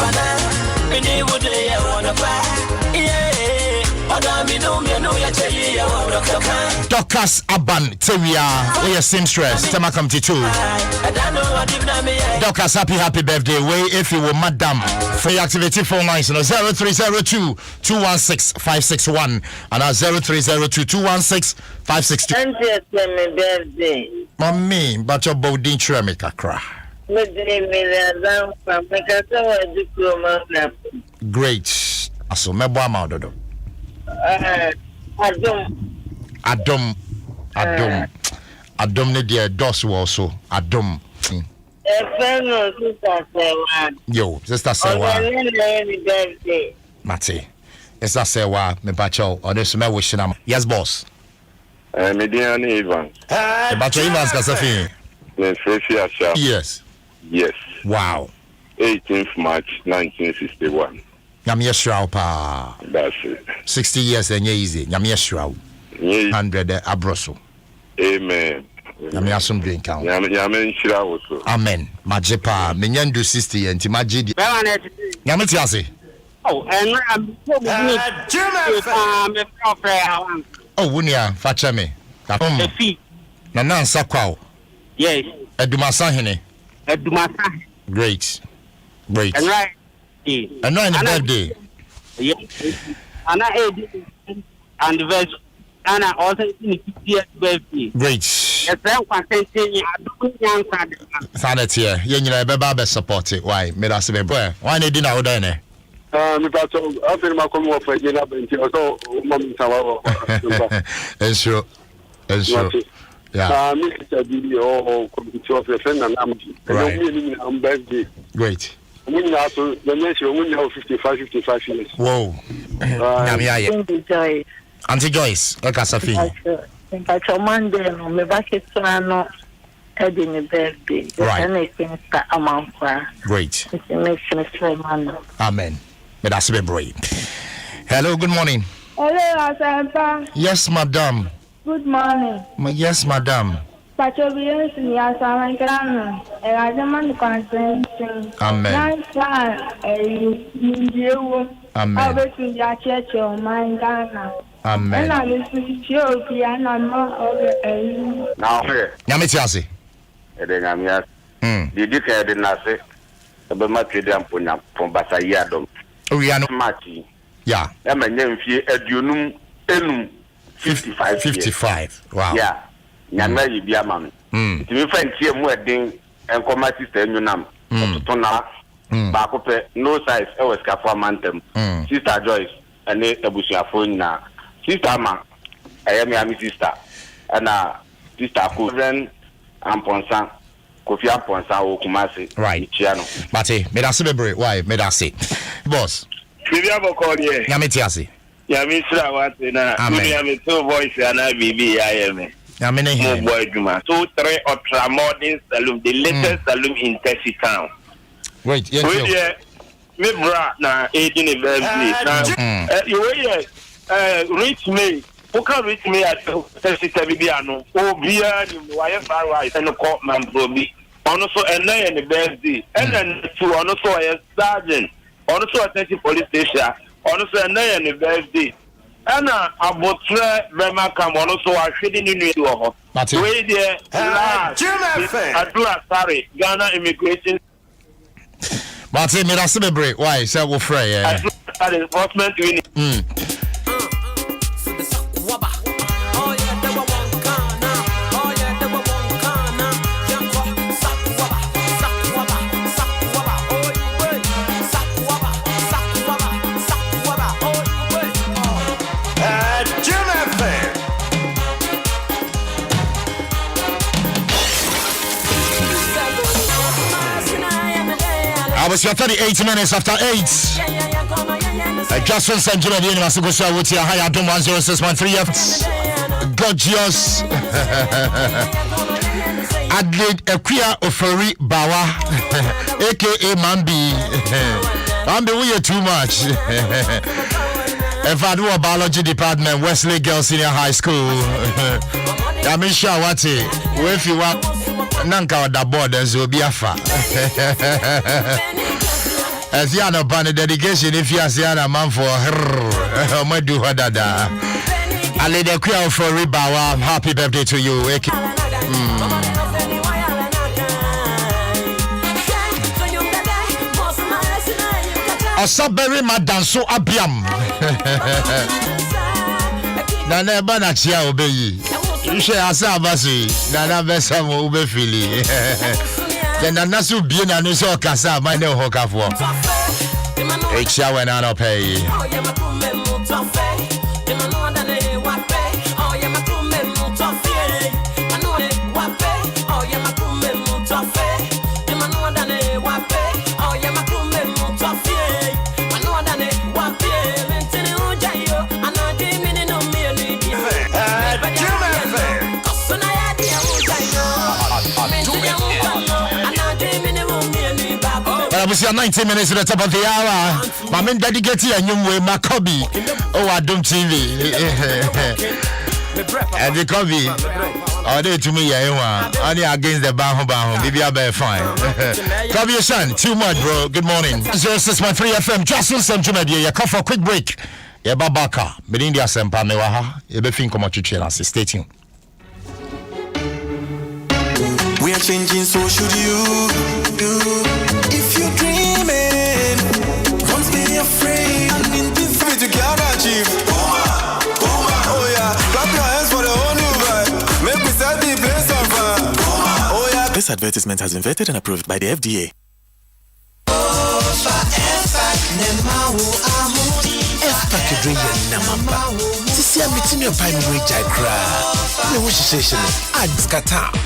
Dokas Aban Teria, oh yeah, seamstress, Tema Community 2. Dokas, happy birthday. Way if you were madam. Free activity phone lines, 0302 216 561 and 0302 216 562. Mommy, but your body tremor kakra. Great. So mebo amado. Adom ne dia dos also. Adom. Yo, sister Sewa. Mate. Sister Sewa, me bacho. Odesu me wishing. Yes, boss. Median Evans. Bacho Evans Kasafi. Yes. Yes. Wow. 18th March 1961. Nyamie Shrao pa. That's it. 60 years and easy. Nyamie Shrao. 100 abroso. Amen. Nyamie asum drink count. Nyamie Shrao so. Amen. Majepa menyandu 60 enti majidi. Nyamie tiase. Oh, and I'm oh, wunia facha me. The fee. Na nansa kwao. Yes. Edumasa hene. Edumasa. Great. And right. And no birthday. Yes. And I anniversary. And I also 50th birthday. Great. Yes, I'm consenting. I don't answer. Sanity here. You know, be support it. Why? Me that's be boy. Why need dinner order ne? Me pass after my come off for dinner bench. Also, mom tawa. Ensure. Yeah. Mr. Didi or committee of the friend and I'm birthday. Great. We now so the next year we now 55 years. Whoa. Auntie Joyce, Kasafi. But on Monday, me back is no heading a birthday. Right. Great. Amen. May that's be brave. Hello, good morning. Hello, Asempa. Yes, madam. Good morning. Yes, madam. Amen. Amen. Amen. Now here. Nyametiasi. Edengamias. Did you the nase? About my freedom from Basayadom. We are not matching. Yeah. I'm a name for Edunum Enum 55. Wow. Yeah. Nyama yi bia man. Ti mi friend tie mu edin enko ma sister enunam. To na ba ko pe no size e was ka for mantem. Sister Joyce ene ebusuafo na. Sister ma I am my sister. And sister ko ren amponsan Kofi amponsan o Kumasi. Right. Mate, me da se bebre. Why? Me da se. Boss. Bibia bo call here. Nyametiasi. Yamisra wat na. Yami two voice na bibi ayeme. Boy, Juma. 2-3 ultra modern saloon, the latest saloon in Tessie Town. Wait, yes. Me bra na 18 birthday. You reach me. Who can reach me at 37 Biano? Oh, beer, you are far and a court man probably. Also, and then the birthday. And then two, also a sergeant. Also, a police station. Also, and then the birthday. And a botre Bema come also a shooting in New York. Wait there. I do a sorry. Ghana immigration. Martin, me celebrate. Why? So we're free. Enforcement unit. I was your 38 minutes after 8. Dwaso Nsem Junior the University of Ghana with your high Adom 106.3 F. Gorgeous. Adelaide Equia Oferi Bawa, aka Mambi. Mambi, we are too much. If I do a biology department, Wesley Girls Senior High School. Yamisha Wati, if you want Nanka the borders will be a fa. As you know, ban dedication if you are a man for her, my do her dada. I lay the queer for Ribawa. Happy birthday to you. Asaberi madanso abiam. Nana bana chia obeyi. Ishe asa abasi. Nana besa mo ube fili. Then nasu bien na nuso kasa mane hokafo. Echa wena no pay. We see 19 minutes at the top of the hour. My men dedicated a new way, Makobi. Oh, Adom TV. And the Kobi. Oh, they to me, only against the Baho. Maybe I'll be fine. Kobi, your son, too much, bro. Good morning. 106.3 FM. Dwaso Nsem Junior. You come for a quick break. Yeah, Babaka. Kwasi Asempa, Mewaha. You be think come to chill. Stay tuned. We are changing, so should you. If you're dreaming, don't be afraid. I mean, this way to get achieve. Oh yeah, clap your hands for the whole new vibe. Make me start the place on fire. Oh yeah. This advertisement has been vetted and approved by the FDA.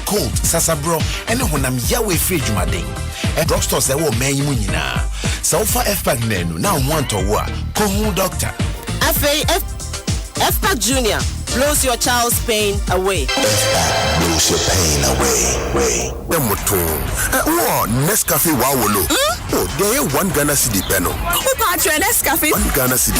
Cold, Sasabro, and Honam Yahweh free Jumading. A drugstore say, oh, man, you na. So far, F-Pack now want to work. Cold doctor. F-Pack Junior blows your child's pain away. F-Pack blows your pain away. Oh, Nescafe Wawolo. Oh, there is one Ghana City Beno. Who part your Nescafe? One Ghana City.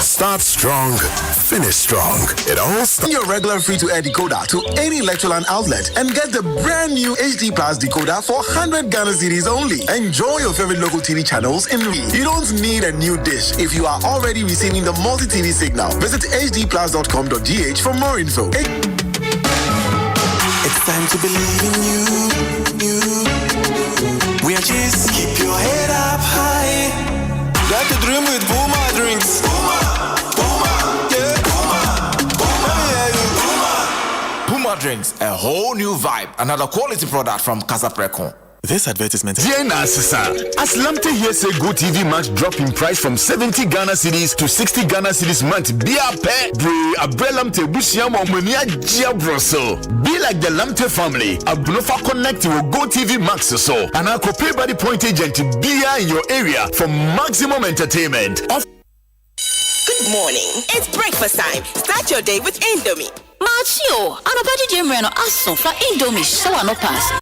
Start strong, finish strong. It all starts. Your regular free-to-air decoder to any Electroland outlet and get the brand new HD Plus decoder for 100 Ghana cedis only. Enjoy your favorite local TV channels in real. You don't need a new dish if you are already receiving the multi-TV signal. Visit hdplus.com.gh for more info. It's time to believe in you. We are just keep your head up high. Got to dream with Puma drinks. Puma drinks, a whole new vibe. Another quality product from Casa Precon. This advertisement. Dear Nasisa, as Lamte here say Go TV Max drop in price from 70 Ghana cedis to 60 Ghana cedis month. Be a pet, bre Lamte Bushia Momonia Giabroso. Be like the Lamte family. Abnofa connect with Go TV Max so. And I could pay by the point agent to be in your area for maximum entertainment. Good morning. It's breakfast time. Start your day with Indomie. Machio, anabadi jemreno aso fa Indomie so no pass.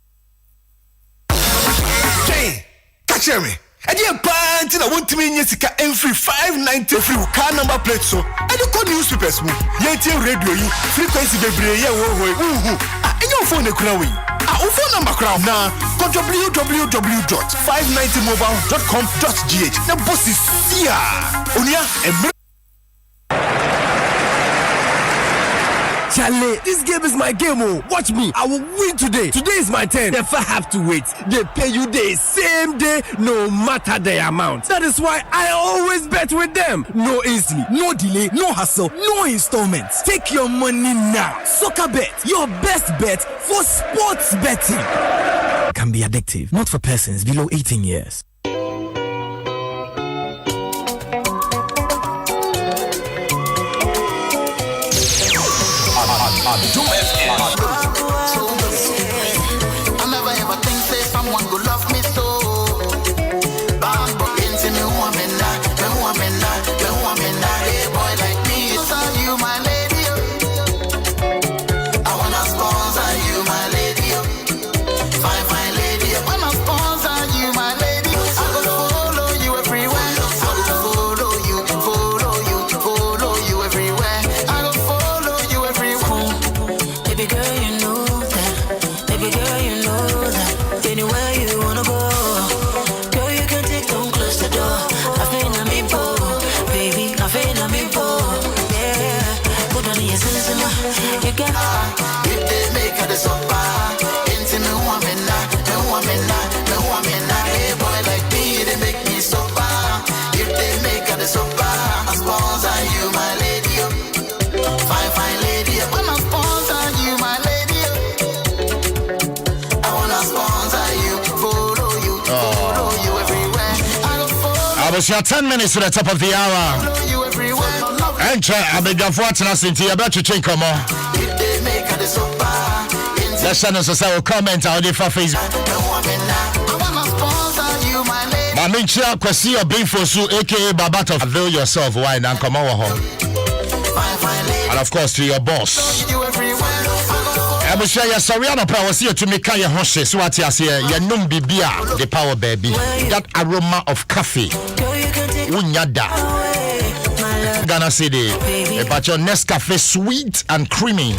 share me. I didn't buy until I want to mean Jessica and free 590 free car number plate so. I don't call newspapers. Yet radio frequency baby and your phone the crowing. Our phone number crowd now. Go to www.590mobile.com.gh. The boss is here. Onia and Charlie, this game is my game. Oh, watch me. I will win today. Today is my turn. Never have to wait. They pay you the same day, no matter the amount. That is why I always bet with them. No easily, no delay, no hassle, no installments. Take your money now. Soccer Bet, your best bet for sports betting. Can be addictive. Not for persons below 18 years. Adom FM. I never ever think say someone go love me so. Bang but into me woman that hey boy like me. Sponsor you my lady. I wanna sponsor you my lady. Fine lady. I wanna sponsor you my lady. I go follow you everywhere. I go follow you everywhere. I go follow you everywhere. Baby girl, you know that. Anywhere you wanna go, girl, you can take, don't close the door. I feel I'm in baby. I feel I'm in yeah. Put on your sense, you got if they make her the sofa. Into me woman, hey boy like me, they make me sofa. If they make her the sofa, I sponsor you, my lady. Fine lady, I wanna sponsor you, my lady. I wanna sponsor you, follow you everywhere. I was your 10 minutes to the top of the hour. Follow you everywhere. And I beg you for watching us into about to change. Come on. If they make her the sofa, Let's send us a comment out there for Facebook. I wanna sponsor you, my lady. My main chair, Kwasi Asempa, aka Babato. Avail yourself, why now? Come on, home. And of course, to your boss. You everywhere. I'm sure you're sorry, I'm here to make your hoshe. So, what you say, your num bibia, the power baby. That aroma of coffee. Unyada. Ghana City. But your Nescafe sweet and creamy.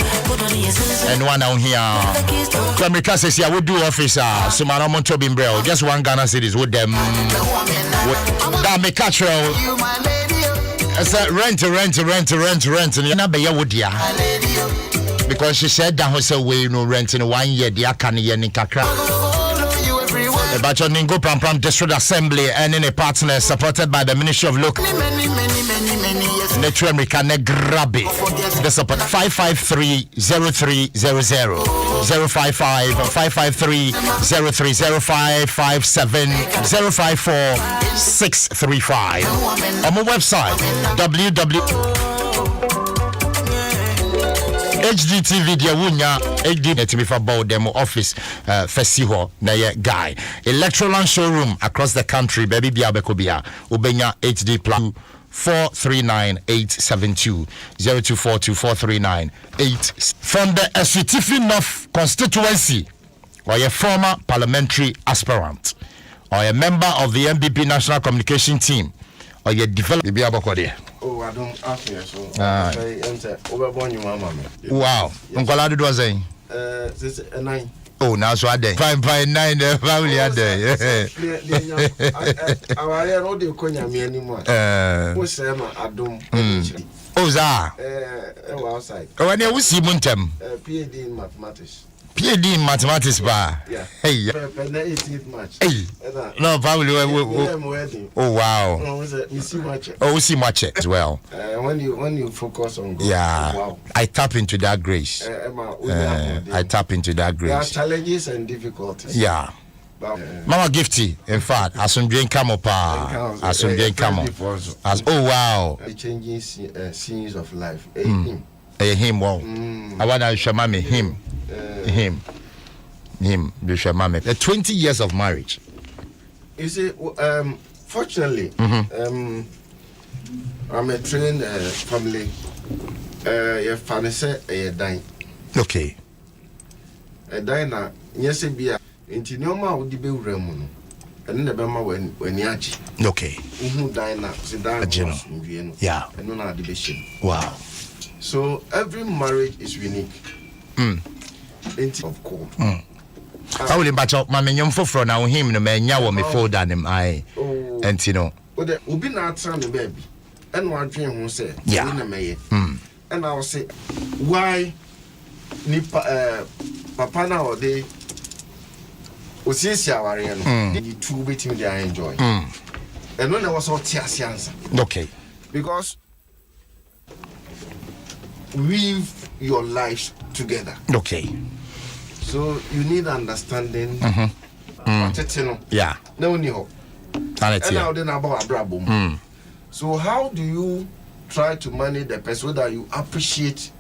And one down here. America says, yeah, we do officer. So, my name is Tobin Brell. Just one Ghana Cities with them. That me catch you. It's a rent. And you're not be your wood, yeah. Because she said that herself, we no rent in 1 year, the Akani Yanikakra. But your Ningo Pram District Assembly and in a partner supported by the Ministry of Local Nature American Grabby. The support 553-0300 055-303-0557-054-635 on my website HDTV dia wunya HD netimi for board demo office festival na ye guy electoral showroom across the country baby bia bekobia ubenya HD plus 439-872 0242-439-8 from the Esutifi North constituency or a former parliamentary aspirant or a member of the MBP National Communication Team or a developer bia bekode. Oh, I don't ask you so. Wow. Uncle do saying? This is a 9. Oh, now so I day. 5.9 family a day. I don't do Konya me anymore. What's them Adom? Oh, za. Outside. Oh, and you see Muntem. PhD in mathematics. PhD in mathematics bar. Yeah. Hey. Hey. No, probably. Oh wow. Oh, see much as well. When you focus on God, yeah. Wow. I tap into that grace. I tap into that grace. There are challenges and difficulties. Yeah. Mama Gifty, in fact, as some drink come up, as some drink come up. As oh wow. The changing scenes of life. Him wow. I want to show mommy him. Him, the 20 years of marriage. You see, fortunately, I'm a trained family. Your family say a dine. Okay. A diner, yes, be a intinyoma would be remuno. and the Bema when Yachi. Okay. Who dine yeah. And no division. Wow. So every marriage is unique. Of course. I will batch up my minion for now him no man yaw me fold on him I and you know. But there will be not son the baby. And one dream who say, yeah. And I will say, why Papa now they Osiesia Warian, the two between they enjoy. And when there was all tears answer. Okay. Because weave your lives together. Okay. So you need understanding. Yeah. No new. And now then about Abrabum. So how do you try to manage the person that you appreciate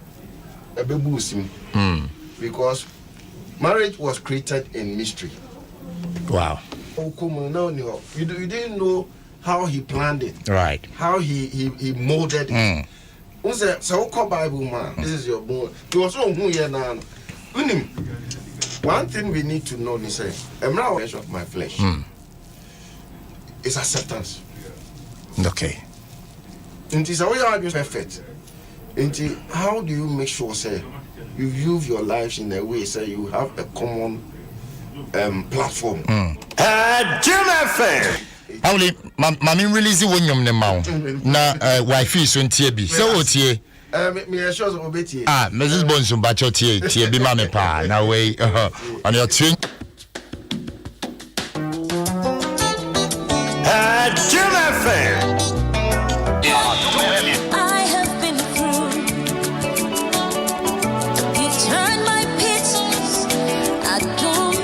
a baby? Because marriage was created in mystery. Wow. You didn't know how he planned it. Right. How he molded it. So Bible man, this is your boy. He was on who you now. One thing we need to know is I'm now of my flesh. It's acceptance. Okay. And it's how you are perfect. And how do you make sure say you use your lives in a way say you have a common platform? Jim FM. Only mami release when you now na wife so ntie bi so otie me assure so obetie Mrs. Bonsu bacho tie bi mami pa na we on your twin Jim FM. I have been through. You turned my pieces. Adom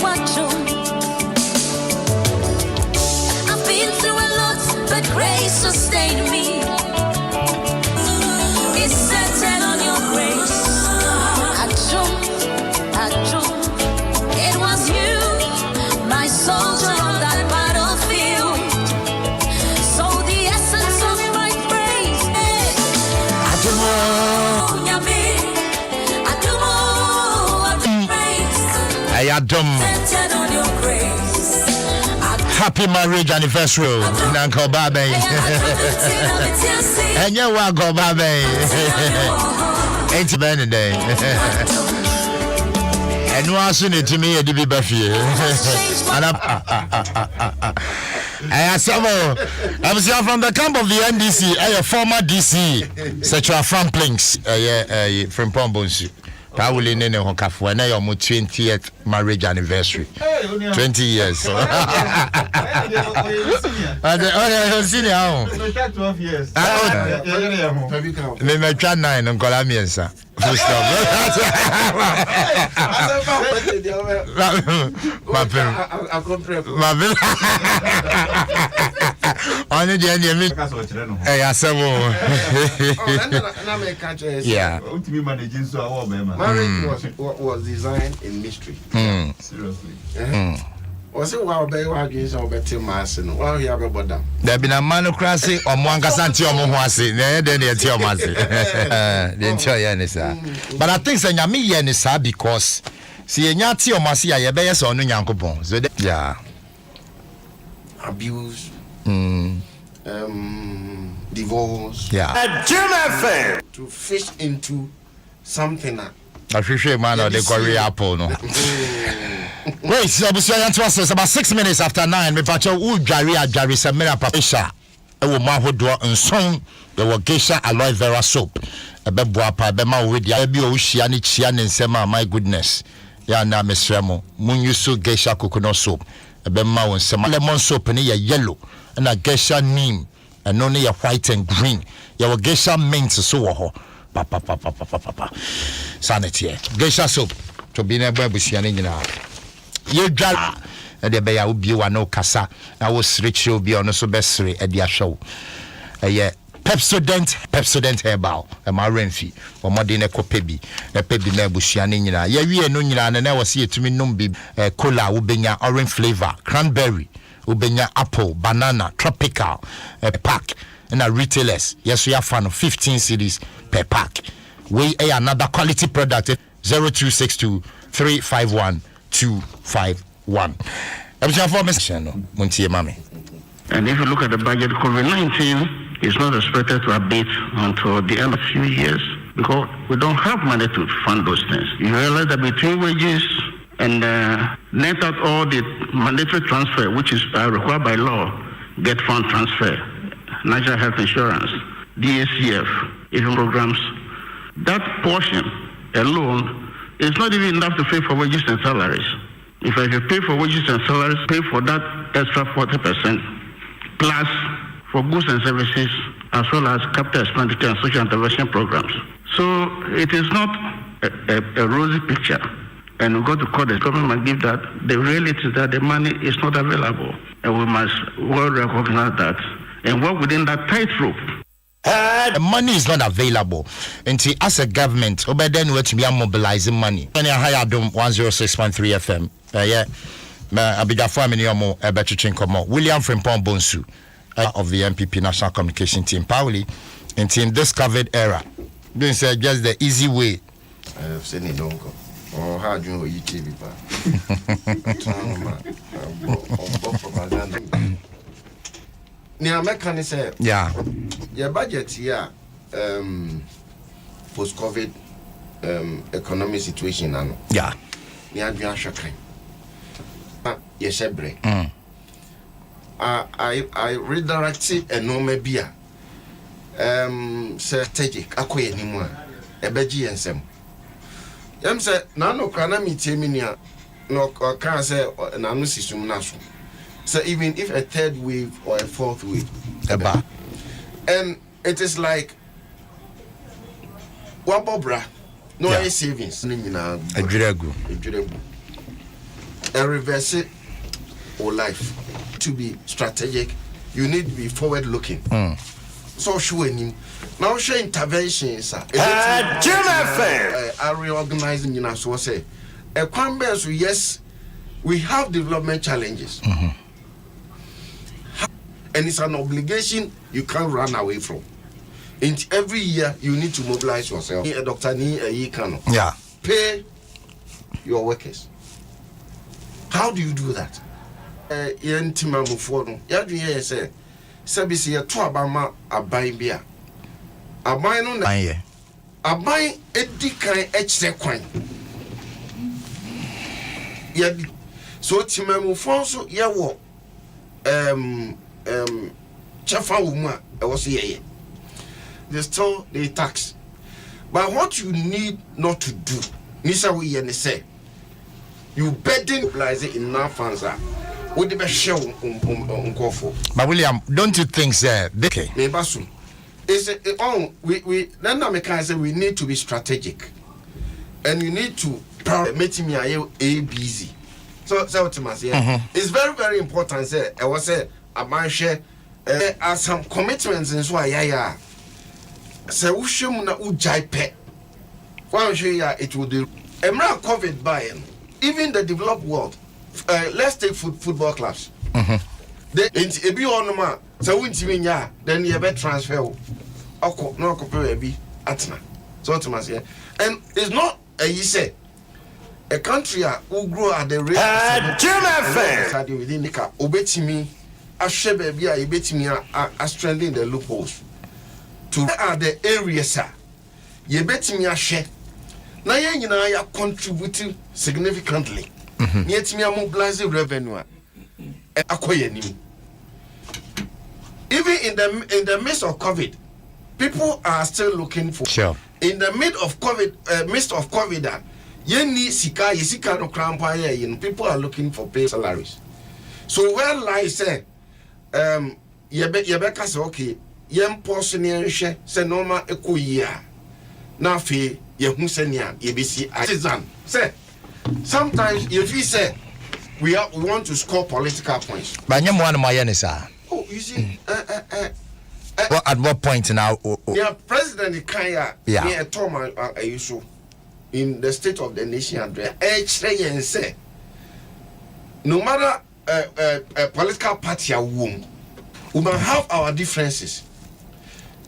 106.3. I've been through a lot, but grace sustained me. It's centered on your grace. Adom. It was you, my soldier on that battlefield. So the essence of my praise is Adom. Centered on your grace. Happy marriage anniversary Nanko Babe. And you walk go Babe. Ain't been day. And you are soon to me a DB Buffy. And I was from the camp of the NDC, a former DC, such as Framplinks, from Pombonsu. Pauli Nene Hokafu, and I am 20th marriage anniversary. 20 years. 12 years. Me try 9 on Colamiensa. Full stop. Only the end of me. Hey, yeah. Marriage was designed in mystery. Seriously. Was it wow, baby? How do you say about Tim Marson? Wow, you have about them. There been a manocracy or Mwangasanti or Mohasi. Then they tell Masi. They tell Yanisa. But I think Sanyami Yanisa because see Yati or Masia, you bear so no Yankopon. So, yeah. Abuse. Divorce. Yeah. Jim FM. To fish into something. I appreciate man or the Korea apple no. Wait, so it's about 6 minutes after 9. Me pacho u jari se mera papisha. E wo ma hodo nson e wo geisha aloe vera soap. E be boapa be ma we dia bi o hia ni chia ne nsema my goodness. Ya na mesremo. Munyusu geisha coconut soap. E be ma won nsema lemon soap ni ye yellow na geisha neem and no ye white and green. Ya wo geisha mint so wo ho. Papa. Sanity. Geisha soap. To be never busiane nyina. Ye dwala e de be ya obi wa no kasa na wo srechi obi ono so besre e de ahwew. Ye Pepsodent herbal e ma renfi o mode ne kopebi e pebi na busiane nyina. Ye wie no nyina na wo se yetumi nom bi cola wo benya orange flavor, cranberry, wo benya apple, banana, tropical pack. And retailers, yes, we are fan of 15 cedis per pack. We another quality product 0262 351 255. 1. Abusha for mission no muntie mami. And if you look at the budget, COVID-19 is not expected to abate until the end of a few years because we don't have money to fund those things. You realize that between wages and net out all the mandatory transfer, which is required by law, get fund transfer, national health insurance, DACF, even programs, that portion alone is not even enough to pay for wages and salaries. If you pay for wages and salaries, pay for that extra 40%, plus for goods and services, as well as capital expenditure and social intervention programs. So it is not a rosy picture. And we've got to call the government and give that. The reality is that the money is not available. And we must well recognize that and work within that tightrope. The money is not available. And as a government, we are mobilizing money. When you hire Adom 106.3 FM, William Frimpong Bonsu of the MPP National Communication Team, Pauli, and in this COVID era, doing say just the easy way. I have seen it, don't go. Oh, how do you know you TV? Now, I say, yeah, your budget here, post-COVID economic situation, yeah, yeah, shocking. Yes, I break. I redirected a normal beer. Strategic, acquire anymore. A Kwasi Nsem. Say, no, can meet him no, can't say, an system national. So, even if a third wave or a fourth wave, and it is like Wabobra, no savings, a reverse it or life. To be strategic, you need to be forward looking. So showing him now show interventions. I reorganizing in us was say a so yes, we have development challenges. And it's an obligation you can't run away from. In every year you need to mobilize yourself. A doctor need a pay your workers. How do you do that? Yentima mufono. Yadu ye say, sabisi ya to abama abai bia. Abai no na. Abai edi kan echse kwan. Yadi. So tima mufon so yawo chafa wuma e was ye. They still they tax. But what you need not to do, Nisa we ye say. You burden it enough funds. Would the best show But William, don't you think, sir? Maybe soon. Is it we then say we need to be strategic, and you need to make me a busy. So what you must say. It's very very important. Say I was say a man share as some commitments in so yeah. Say we should na ujai pe. Why show ya it will do. Emra COVID buying. Even the developed world, let's take football clubs. They if you on ma, so when then you better transfer. Okay, no compare be atna. So what must say, and it's not a you say a country who grow at the rate of within the car. Obetimi, a shebe be a betimi a strengthening the loopholes. To are the areas, sir. You betimi a share. Now you are contributing significantly. Yet me mobilizing revenue. Even in the midst of COVID, people are still looking for. Sure. In the midst of COVID, sika no crampa people are looking for pay salaries. So when I say, Yebeka say okay, yem portion share say normal eco year. Now fe yehu senia yebisi artisan. Say sometimes if you say we want to score political points. But you want my sir. Oh, you see, well, at what point now? Yeah, President Kaya, near Thomas Ayuso, in the State of the Nation address, say, no matter a political party or womb, we might have our differences.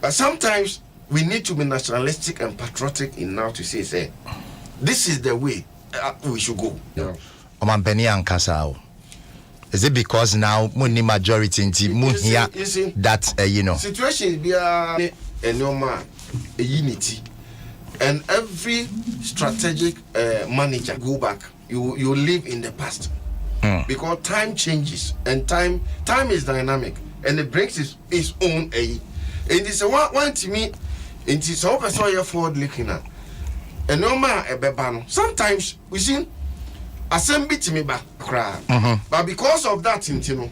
But sometimes we need to be nationalistic and patriotic enough to say, this is the way we should go. Yeah. Omampeni ankasa. Is it because now money majority in here that you know situation be a normal unity, and every strategic manager go back. You live in the past because time changes and time is dynamic and it brings its own and it's a one to me. It is all person you're forward looking at. And normal sometimes we see. Assembly to me back cry. But because of that, you know,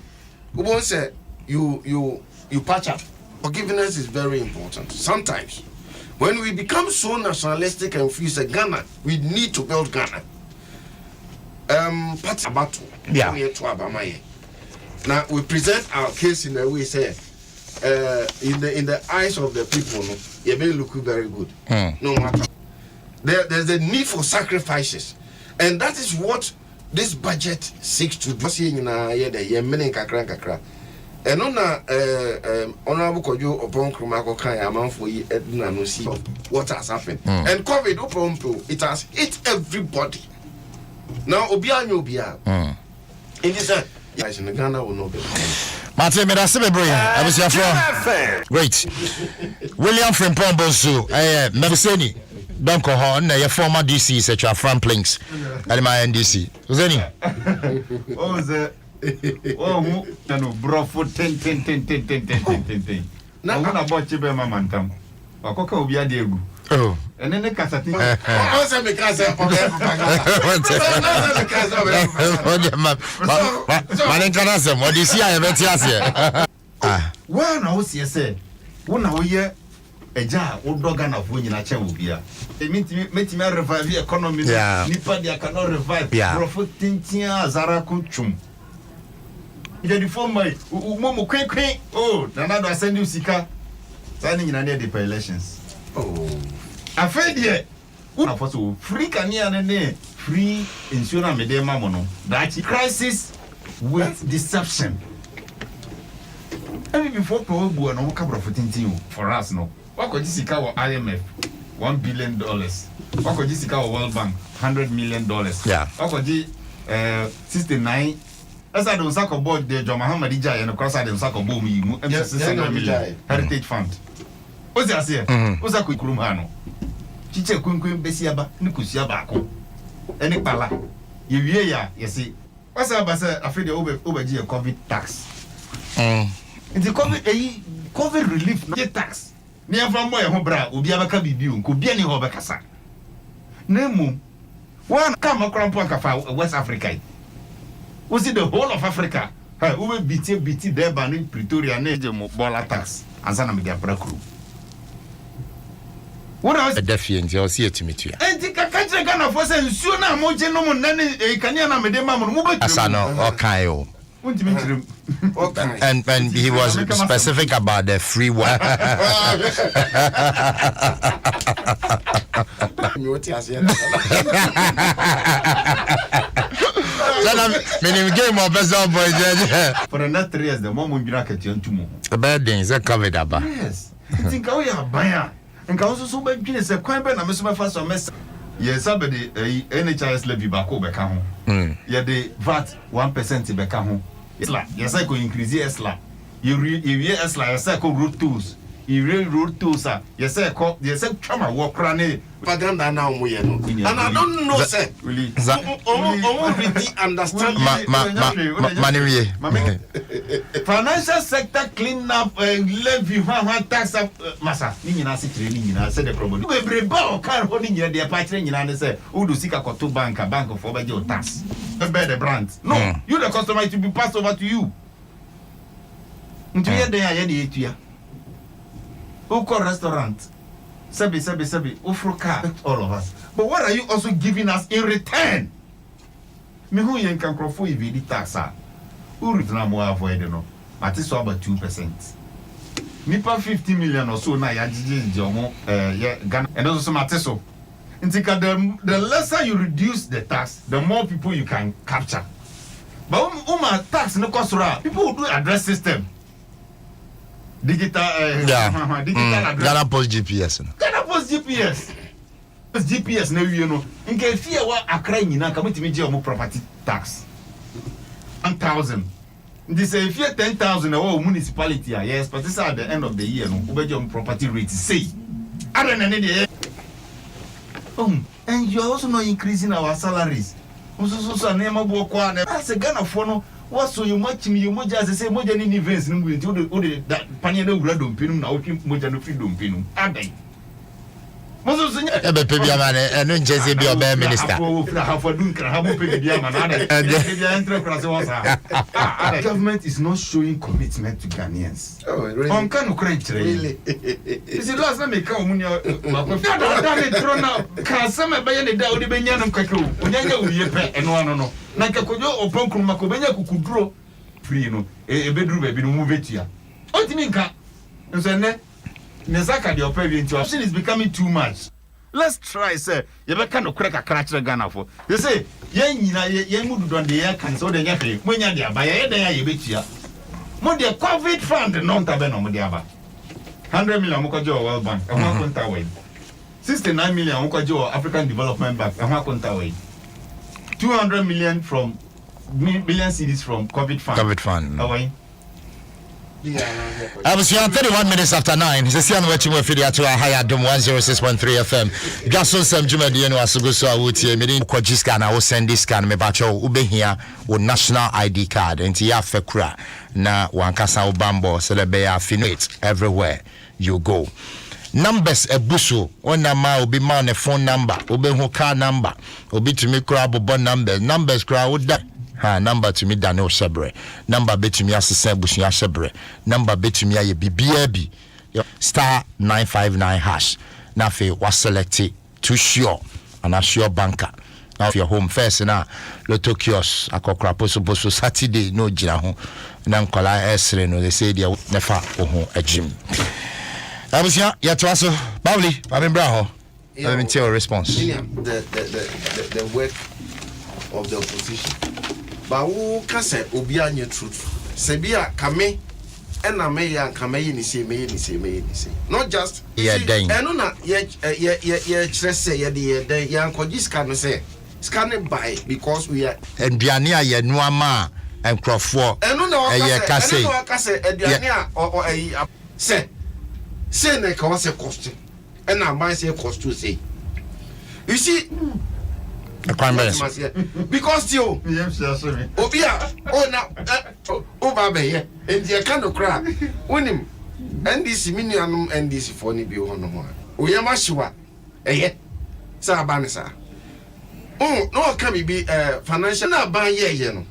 we won't say you patch up. Forgiveness is very important. Sometimes when we become so nationalistic and feel say Ghana, we need to build Ghana. Patch about now we present our case in a way say in the eyes of the people, no, you may look very good. No matter. There's a need for sacrifices. And that is what this budget seeks to do. And on Honorable Kojo upon Krumako Kaya man for Edna no see what has happened. And COVID it has hit everybody. Now Obia. In this in Ghana will not be. Martin I was your friend. Great. William from Pombosu, Mevseni. Don't call her your former DC set your front planks at my NDC. Was any? Oh, no, bro, for 10. Now, when I bought you by my mantam, or Coco will be a deal. Oh, and then the Cassati. What do you see? I have here. Well, no, see, say, 1 year. Eja odoga na fo nyina che obia e metimi revive economy nipa dia cannot revive profit tintia azara kunchum ije di form mai umomo kwen oh na do send you sika sani nyina ne the elections afedie una for so free kania ne free insurance me dem mamono that crisis with deception even before pro bu no ka profit tintin for us no. Wako jisika wa IMF $1 billion. Wako jisika wa World Bank $100 million. Yeah. Wako ji 69. Asa de usako board de John Muhammad Ija and cross de usako boom yimu $600 million Heritage Fund. Ozi asiye. Usako ikurum hano. Chiche kwenkwen besi aba nikusia baako. Eni pala. Yewie ya yesi. Wasa abasa afede obeji COVID tax. It's COVID relief no tax. Ni afam boy ho bra obi abaka bibiu nko bia ni ho bekasa na mum one come akrampo akafa West Africa we see the whole of Africa we be BT there ban in Pretoria na je mo bola tax ansa na me dia brakuru what else defiant you see it me tua enti kaka kire Ghana for say nsuo na mo je no mo nane kania na me de ma mo mo be asa no okay o and he was specific about the free one. For the next 3 years, the moment you get you to the bad things are covered up. Yes, I think I have buyer and also so bad. Guinness a crime, and I'm so fast on mess. Yes, somebody NHIS levy back over Cajon. Yeah, the VAT 1% back home. It's like yes, I could increase Esla. You Esla, yes, I could root tools. You real root tools, yes, I call yes, I come work running. Propaganda now, and I don't know, sir. Really, understand financial sector clean up levy tax up massa. Nina training, I said the problem. We bring bow car holding your dear patron and say, who do seek a to bank for by your tax? Bear the brand. No, you the customer to be passed over to you. Until you there, Oko restaurant. Sabi, Ufruka, all of us. But what are you also giving us in return? Me who yen can crofo if the taxa. Who return more avoid no? At least about 2%. Nipa 50 million or so na ya Jomo Ghana and also Mateso. The lesser you reduce the tax, the more people you can capture. But tax no cost people who do address system. Digital Ghana Post GPS. Ghana Post GPS. GPS na wie no nke fie wa akra nyina ka mutimi je omo property tax 1,000 this if you 10,000 na municipality yes but this at the end of the year no we be property rate say are na dey and you are also not increasing our salaries so na ma bo kwa na as Ghana for no what so you much me you moja say moja ni events no we do that panye na wura dompinum na opi moja no free dompinum adan ebe pe bia man eno njeze bi oba minister government is not showing commitment to Ghanaians. Oh really? On can really? Is it last time me ka omunya makofia da me throw now ka sama be ye da odi benya no kake o onyanya uye pe eno ano no na kakojo oponkuru makobenya kukuduro free no ebeduru ba bi no mu vetua otimi nka nso ne Nezaka the opinion is becoming too much. Let's try, sir. You can crack a crack Ghana for. You say, Yen would do the air can so the yafe, when you're there by a day, you bet you. More the COVID fund, non tabeno Modiaba. 100 million Mokajo World Bank, and 1 away. 69 million Mokajo African Development Bank, and 1 away. 200 million from billion cities from COVID fund. COVID fund. Away. I was here 31 minutes after 9. This is the watching with video to a high Adom 106.3 FM. Dwaso Nsem Jumadi no asuguso awutie me ko jiska na wo send this scan me bacho ubehia wo national ID card enti ya fekura na wankasa ubambo selebe ya finite everywhere you go. Numbers ebuso ona ma obi ma ne phone number obi hu car number obi tumi kura bobo numbers kura wo da number to me Daniel Shebre number betumi asese busuya Shebre number betumi aye bibia bi star 959 hash na fe was select to sure and a sure banker now your home first na Lotto kiosk akokra poso Saturday no gina ho na nkola esre no they say dia nefa ho agim abusia ya twaso Bawli abembra ho let me tell your response the work of the opposition. But who can say Obianya truth? Sebia Kame and Ameya Kame ni say. Not just dang. And no say the young Kojis can say scanning by because we are and Diania ye Nuama and Crawford. And no say Diania or a say ne cause a cost and I might say cost to say. You see because you Obia Obabe and the kind of crap when him and this minium and this phony be on one. We are Mashua Sabanesa. Oh, no, can be financial buy ye no.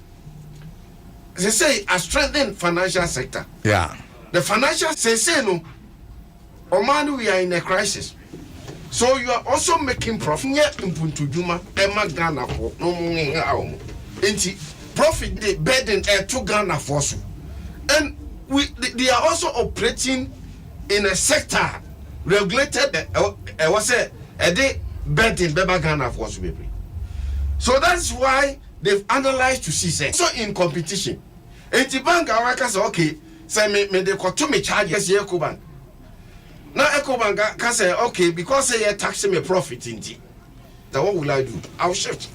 They say a strengthened financial sector. Yeah. The financial say no. Oman, we are in a crisis. So you are also making profit. Impuntu Juma, Emma Ghana for no more. Profit the burden to Ghana for so. And they are also operating in a sector regulated. Was a day burden Beba Ghana for so. So that's why they've analyzed to see so in competition. And the bank are workers okay. Say me they got to me charges here Kuban. Now Ecobank can say okay because they are taxing me profit in tea. Then what will I do? I'll shift.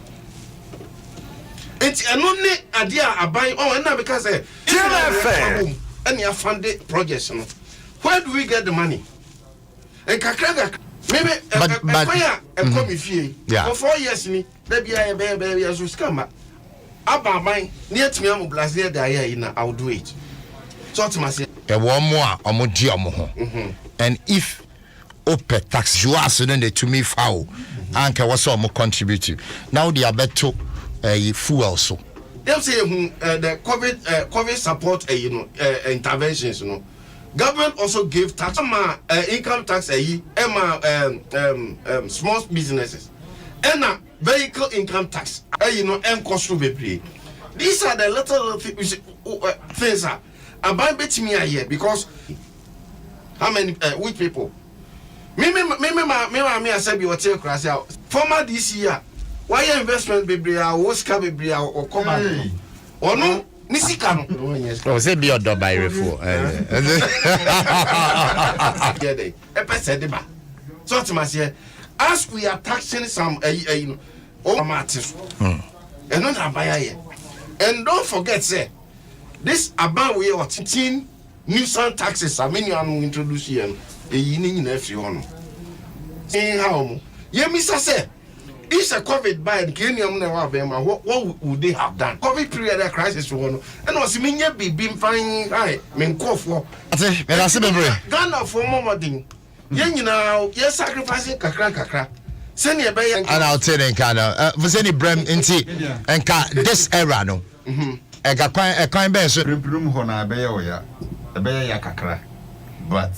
It's only idea I buy and now because and you funded projects. Where do we get the money? And Kakraga maybe come if you for 4 years me maybe I baby as you scam. Abba mine near to me I'm blasted there I'll do it. So to myself one more and if OPE tax you are so then they to me foul anke was so more contribute now they are better fuel so they say the COVID support interventions government also gave tax income tax small businesses and vehicle income tax and cost to be paid. These are the little things about betting me here because how many which people? Me I said you tell class out. Former this year, why investment be was can be or come or no Nisika no. Oh, say be your dog by refu. So to my say as we are taxing some artists, and not abaya. And don't forget, say, this about we are 15 new sound taxes. I mean, you are introduce here a union if you want. Saying how, Mr. Say, it's a COVID by and Kenyan never what would they have done? COVID period crisis one, and was mean you be being fine. I mean, cough for Ghana for more thing. You know, you're sacrificing kakra. Send your bay and I'll tell you, Kana, was any brem into and this era no. A kind bench room hona beya a beya kakra. But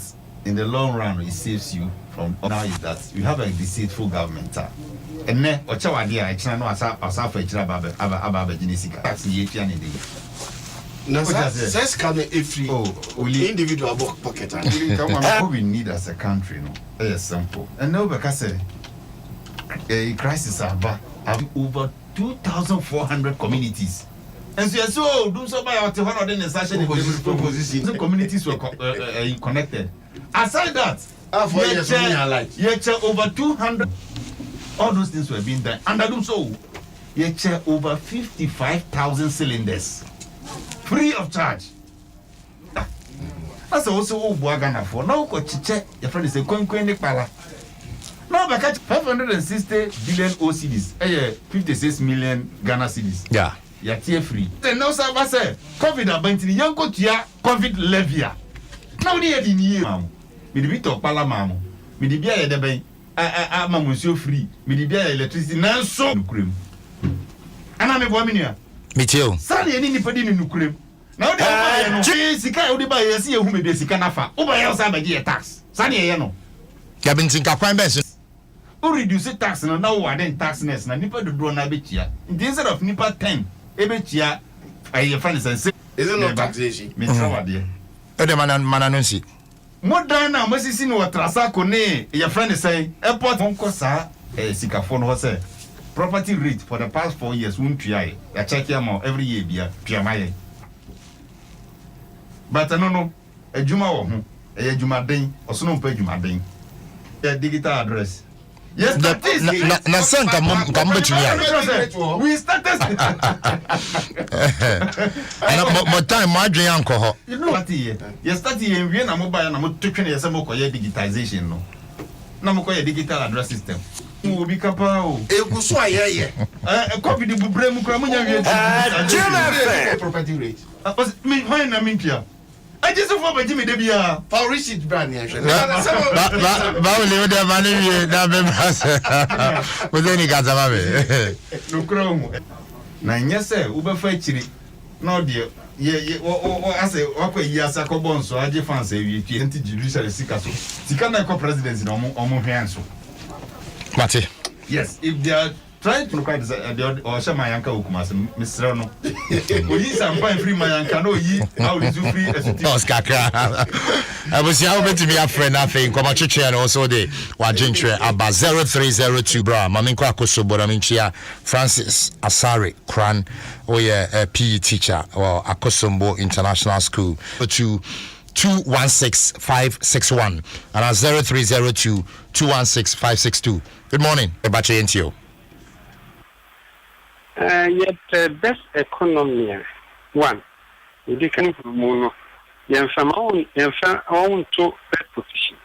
in the long run, it saves you from now is that you have a deceitful government. And ne ochawa dia I channel asa for chira baba genesika. That's the Etian in the says coming free individual pocket. What we need as a country, no, is simple. And no, because a crisis have over 2,400 communities. And so do so by our 200 in the session the communities were connected. Aside that, over 200, all those things were being done. And I do so, over 55,000 cylinders. Free of charge. That's also Ghana for now. Your friend is a coin pala. Now, back at 560 billion OCDs, 56 million Ghana cedis. Yeah. You're tear free. Then now, sir, I say, COVID about the young go to ya, COVID levia. Now, they are in here, ma'am. Me the bit of pala, ma'am. Me the beer, the bay, monsieur free. Me the beer, electricity, now so cream. And I'm a woman. Me too. Sunny any nipadi in Ukraine. Now they are Sika Udiba, you see whom be Sikanafa. Uber else have a tax. Sunny, you know. Cabin Tinka Prime Benson. Who reduce the tax and now I then taxness and Nipper to draw Nabitia. Instead of Nipper 10, Ebetia, I find it and say, isn't no taxation. Miss Howard, dear. Mananunsi. More than now, Mrs. Sino Trasako, nay, your friend is saying, airport Honkosa, a Sika phone was a property rate for the past 4 years won't try. I check your mouth every year, dear, Piamaye. But I don't know, a Juma or a Juma Dane, or Sono Pay Juma Dane. A digital address. Yes, that is we started. But time, my dream alcohol. You know what? You started in Vienna mobile and I'm taking a some digitization. No, Namoko digital address system. Who will be capable? A copy the Bremu Kramunya property rate. Me, when I'm in here. I just want to Jimmy Debia for receipt brand. Bauli with the money that with any Gazabe. No chrome. Nine, sir, Uber Fetchiri. No, dear. I say, okay, yes, I go on, so I just fancy you can't judicial Sikaso. Sikana presidency no more hands. Mati. Yes, if they are trying to look at the or Shamayanka Ukumas, Mr. No. We some free Mayanka, no, ye, how did you free? Oscar. I was here to be a friend, I think, come on, and also the Wajintre about 0302 bra, Maminko Kosoboraminchia, Francis Asari, Kran, or a PE teacher, or Akosombo International School, to 216561 and 0302 216562. Good morning, Ebache Entio. Yet best economy one. We can mono. Yanfam own to best position.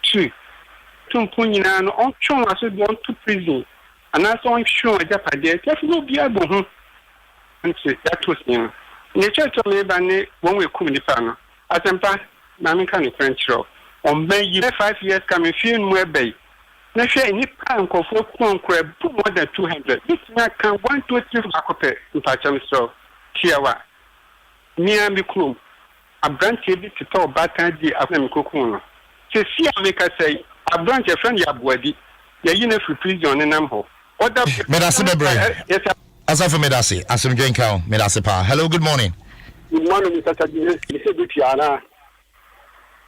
2. Tumpunina on chong as we want to prison. And that's on sure Japan. Just no be able. And say that was him. In the church of labor, when we come in the panel. Asempa, Namikan French row. On May 5 years coming, few more bay. Na share any can for more than 200. This man can 1, 2, 3 Makope in Pacham so. Tiawa. Miami Krum. A branch to talk back and the Afnamikukuno. To see America say, a branch of friend Yabwadi, your uniform prison and Namho. What the Medasi? Yes, as of Medasi, as I'm going count, Medasi Pa. Hello, good morning. Good morning, Mr. Sajid. Mr. Butiana.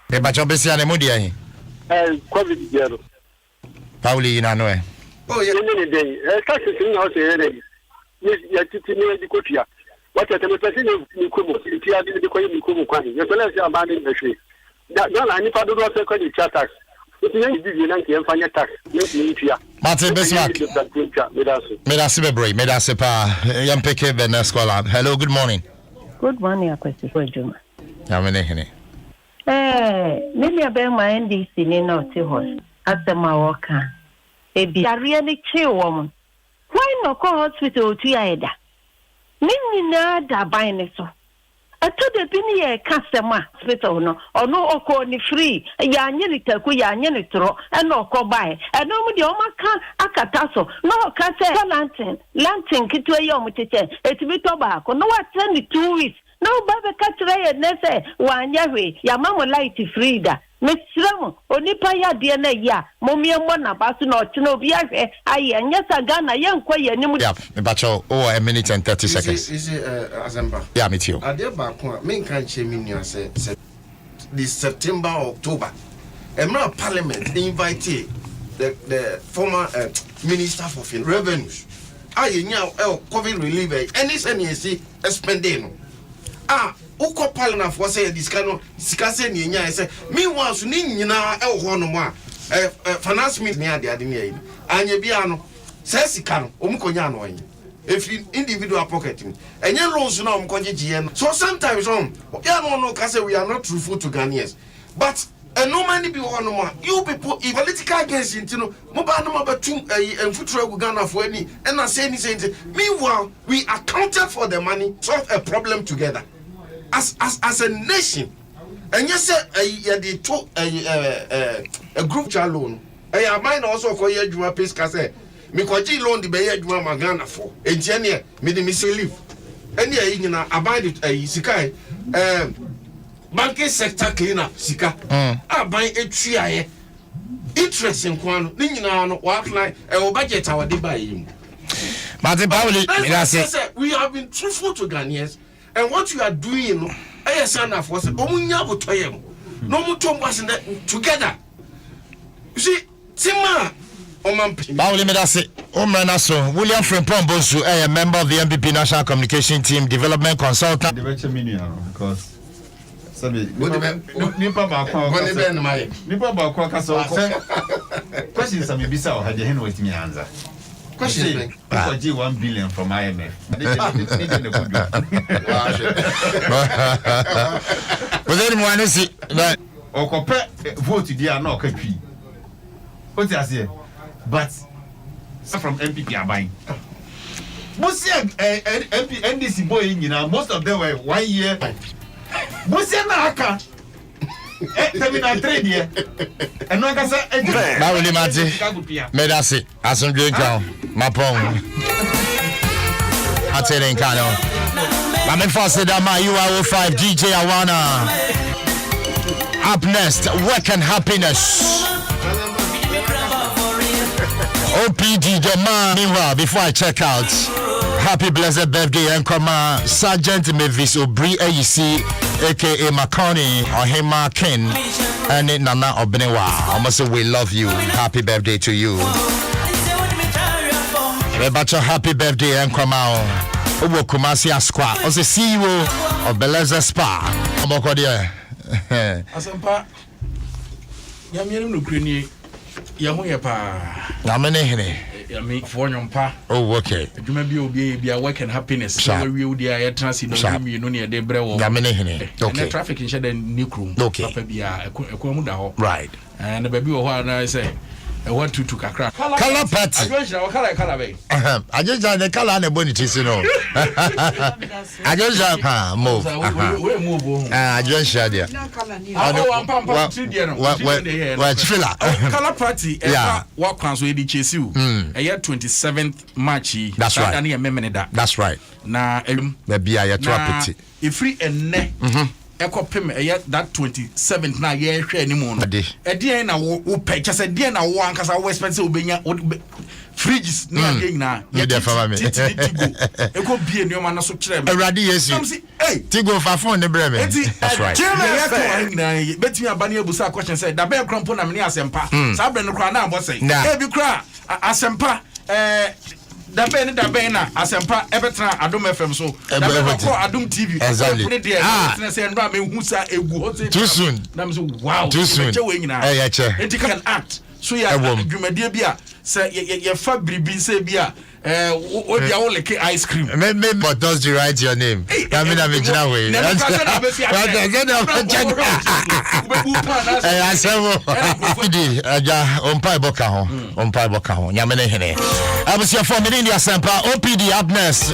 Ebacho Besiane Mudia. COVID zero. Pauli Nanoe. Oh, yeah, many days. Taxes in house area. Yes, the Kotia. What a person of Nikumo, if you are the Nikumu Kwani. You're going to say about the tree. That don't I need to do a second tax. It's a busy and find a tax. Martin Bismarck. Medasibe Medasipa. Yampeke Benescola. Hello, good morning. Good morning, Kwasi Asempa. Yamenehene. Maybe I bear my NDC in North Horse. Asema Walker. A really chill woman. Why not call hospital to Ida? Nina da buying so. I told the penny a customer hospital no or no oko ni free. Ya nyeri taku ya nyeri tro and no ko buy. And no the omaka akataso. No kase lantern kitwe yom tete. It be tobacco. No what 2 weeks. No baba katre nese wanyawe ya mama light frida. Mesramo onipa ya de na ya momiemmo na basu na otino bi ahwe aye anyasa Ghana yenkwa ye nimu. Yeah, bacho a minute and 30 seconds. Is Asempa? Yeah, me too. Ade ba ko me kan che me nua se this September October Emra Parliament invite the former Minister for Revenues. Aye nya COVID relief any sense spending. Uko palna for say this kind sikase ni nya say meanwhile so ni nyina e ho no mo finance minister ni ade ni ayi anya bia no say sika no omkonya no yin if individual pocket ni enye loans na omkojeje no so sometimes ya no ka say we are not truthful to Ghanaians but normally be ho no mo you people if political gains intino mo ba no mabatum enfuturo gu Ghana for ani and na say ni meanwhile we accounted for the money solve a problem together as a nation. And yes sir they took a group child loan I mine also for year juma pay say me kwaji loan the be juma magana for engineer me the leave any nyina abide sikai banking sector cleaner sika aban etuaye interest in kwano ni nyina no wa apply budget our dey buy him Martin Pauli we have been truthful to Ghanaians. And what you are doing, I son of was Omunya Butoyem. No Mutom was together. You see, Tima Pauli Medasi, Omanaso, William Frimpong Bosu, a member of the MPP National Communication Team, development consultant. Because Nipa questions are maybe so had you with me answer. Question 1 billion from IMF. But then one is that or compare vote to the no country. What I say? But from MPP are buying. Most NDC boy, you know, most of them were 1 year. Most Naka. Terminal trade here. And no can say Bauli Mati Medasi Asun Drinka Mapong Atelen Kano Mamen Fasedama UR05 DJ Awana. Up next, work and happiness. OPD the man. Meanwhile, before I check out, happy blessed birthday and come Sergeant Mavis Obri AEC aka Makoni or Hema Ken and Nana Obenewa. Almost say we love you. Happy birthday to you. Rebacho happy birthday and come out. Obo Kumasi Asqua. Also CEO of Beleza Spa. Omoko dia. Asempa. Yamienu nukreni. Yamu yepa. Namene hene. Yami for nyompa. Oh, okay. Adwuma bi obi bia work and happiness. So we would dia transi no mi no ne de brewo. Namene hene. Okay. Traffic in shade nikrum. Okay. Papa bia ekwamu da ho. Right. And baby wo ho na say what to kakra. Color party. Color be. I just the color na boni tisi no. I just move. We move. I just share there. What filler? Color party. Yeah. What kwanso edi chase you. 27th March. That's right. That's right. Na baby I to apeti. If free enne. Ekopem that 27th na ye hwe anymore no e na wo purchase e na wo ankasa wo expect obenya fridges na ye nyina ye dey for me eko bie nneoma na so kire me awrade yesu tigo fa phone ne bre me that's right ye betimi abane abusa question say da be krampo na me Asempa sa bre no kra na abo say e bi kra Asempa da ben na Asempa ebetra Adom FM so da ben ko Adom TV exactly say ndra me hu sa egu hote too soon na me so wow too soon yeah it can act so ya dwumadie bia say ye fa biribi say bia what you all like ice cream but does you write your name I mean I'm in way OPD Asempa OPD up next